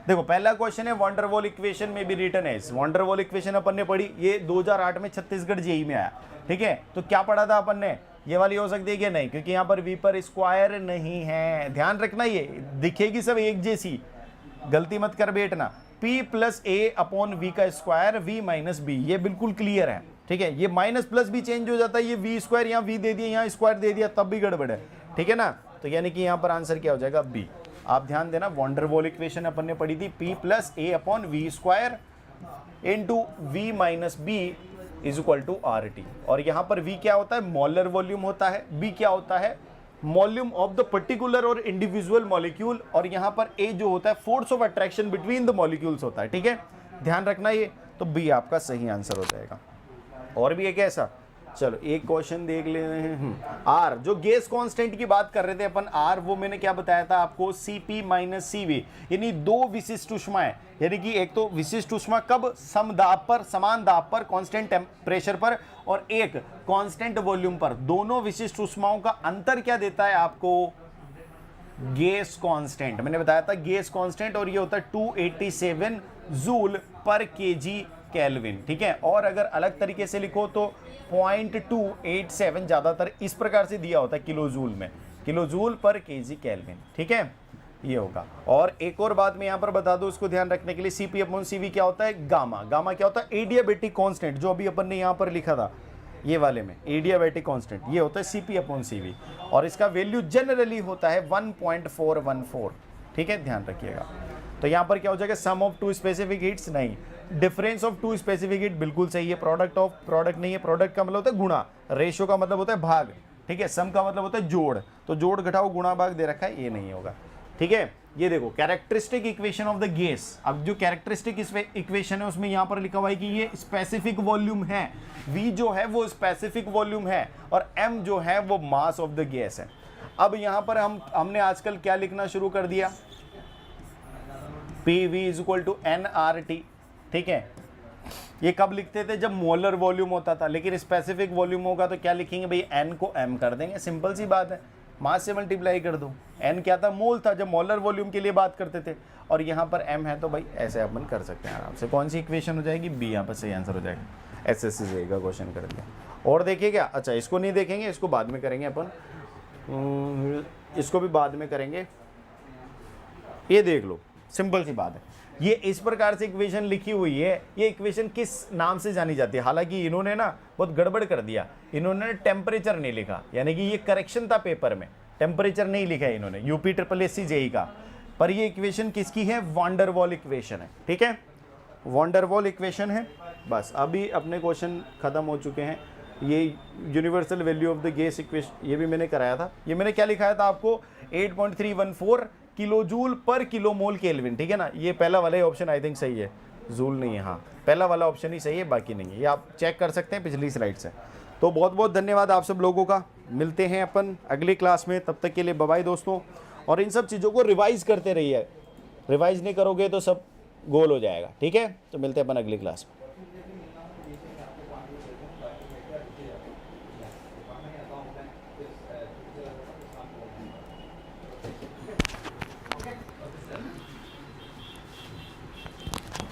देखो पहला क्वेश्चन है वॉन डेर वाल इक्वेशन में भी रिटर्न है। वॉन डेर वाल इक्वेशन अपन ने पढ़ी, ये 2008 में छत्तीसगढ़ जेई में आया, ठीक है। तो क्या पढ़ा था अपन ने, ये वाली हो सकती है कि नहीं, क्योंकि यहाँ पर वी पर स्क्वायर नहीं है, ध्यान रखना, ये दिखेगी सब एक जैसी, गलती मत कर बैठना। p plus a upon v का स्क्वायर v माइनस बी, ये बिल्कुल क्लियर है, ठीक है। ये माइनस प्लस भी चेंज हो जाता है, ये वी स्क्वायर यहाँ v दे दिया, यहाँ स्क्वायर दे दिया, तब भी गड़बड़ है, ठीक है ना। तो यानी कि यहाँ पर आंसर क्या हो जाएगा, b। आप ध्यान देना, वॉन डेर वाल इक्वेशन अपन ने पढ़ी थी, p plus a upon v square into v minus b is equal to R T. और यहाँ पर v क्या होता है, मोलर वॉल्यूम होता है, b क्या होता है, वॉल्यूम ऑफ द पर्टिकुलर और इंडिविजुअल मॉलिक्यूल, और यहाँ पर a जो होता है force of attraction between the molecules होता है, ठीक है, ध्यान रखना ये। तो b आपका सही आंसर हो जाएगा। और भी एक ऐसा, चलो एक क्वेश्चन देख ले रहे हैं। आर, जो गैस कांस्टेंट की बात कर रहे थे अपन, आर वो मैंने क्या बताया था आपको, Cp माइनस Cv, यानी दो विशिष्ट ऊष्माएं, यानी कि एक तो विशिष्ट ऊष्मा कब, समदाब पर, समान दाब पर, कांस्टेंट प्रेशर पर, और एक कांस्टेंट वॉल्यूम पर। दोनों विशिष्ट ऊष्माओं का अंतर क्या देता है आपको, गैस कांस्टेंट। मैंने बताया था गैस कांस्टेंट, और ये होता है 287 जूल पर केजी केल्विन, ठीक है। और अगर अलग तरीके से लिखो तो 0.287, ज्यादातर इस प्रकार से दिया होता है किलो जूल में, किलो जूल पर केजी केल्विन, ठीक है, ये होगा। और एक और बात मैं यहाँ पर बता दूं, उसको ध्यान रखने के लिए, Cp अपॉन Cv क्या होता है, गामा। गामा क्या होता है, एडियाबेटिक कांस्टेंट, जो अभी अपन ने यहाँ पर लिखा था ये वाले में, एडियाबेटिक कांस्टेंट, ये होता है Cp अपॉन Cv, और इसका वैल्यू जनरली होता है 1.414, ठीक है, ध्यान रखिएगा। तो यहाँ पर क्या हो जाएगा, sum of two specific heats नहीं, difference of two specific heat बिल्कुल सही है, प्रोडक्ट ऑफ प्रोडक्ट नहीं है, प्रोडक्ट का मतलब होता है गुणा, रेशियो का मतलब होता है भाग, ठीक है, सम का मतलब होता है जोड़, तो जोड़ घटाओ गुणा भाग दे रखा है, ये नहीं होगा, ठीक है। ये देखो characteristic equation of the gas, अब जो कैरेक्टरिस्टिक इक्वेशन है उसमें यहाँ पर लिखा हुआ है कि ये स्पेसिफिक वॉल्यूम है, V जो है वो स्पेसिफिक वॉल्यूम है, और M जो है वो मास ऑफ द गैस है। अब यहाँ पर हमने आजकल क्या लिखना शुरू कर दिया, PV is equal to NRT, ठीक है। ये कब लिखते थे, जब मोलर वॉल्यूम होता था, लेकिन स्पेसिफिक वॉल्यूम होगा तो क्या लिखेंगे भाई, N को M कर देंगे, सिंपल सी बात है, मास से मल्टीप्लाई कर दो। N क्या था, मोल था, जब मोलर वॉल्यूम के लिए बात करते थे, और यहाँ पर M है तो भाई ऐसे अपन कर सकते हैं आराम से। कौन सी इक्वेशन हो जाएगी, B, यहाँ पर सही आंसर हो जाएगा। ऐसे से जाएगा क्वेश्चन करके। और देखिए क्या, अच्छा इसको नहीं देखेंगे, इसको बाद में करेंगे अपन, इसको भी बाद में करेंगे। ये देख लो, सिंपल सी बात है, ये इस प्रकार से इक्वेशन लिखी हुई है, ये इक्वेशन किस नाम से जानी जाती है, हालांकि इन्होंने ना बहुत गड़बड़ कर दिया, इन्होंने टेम्परेचर नहीं लिखा, यानी कि ये करेक्शन था पेपर में, टेम्परेचर नहीं लिखा है इन्होंने, यूपी SSC जेई का, पर ये इक्वेशन किसकी है, वॉन डेर वाल इक्वेशन है, ठीक है, वॉन डेर वाल इक्वेशन है। बस अभी अपने क्वेश्चन खत्म हो चुके हैं। ये universal value of the gas equation ये भी मैंने कराया था, ये मैंने क्या लिखाया था आपको, 8.314 किलो जूल पर किलो मोल केल्विन, ठीक है ना। ये पहला वाला ही ऑप्शन आई थिंक सही है, जूल नहीं है, हाँ पहला वाला ऑप्शन ही सही है, बाकी नहीं है, ये आप चेक कर सकते हैं पिछली स्लाइड से। तो बहुत बहुत धन्यवाद आप सब लोगों का, मिलते हैं अपन अगली क्लास में, तब तक के लिए बाय बाय दोस्तों। और इन सब चीज़ों को रिवाइज करते रहिए, रिवाइज नहीं करोगे तो सब गोल हो जाएगा, ठीक है। तो मिलते हैं अपन अगली क्लास में।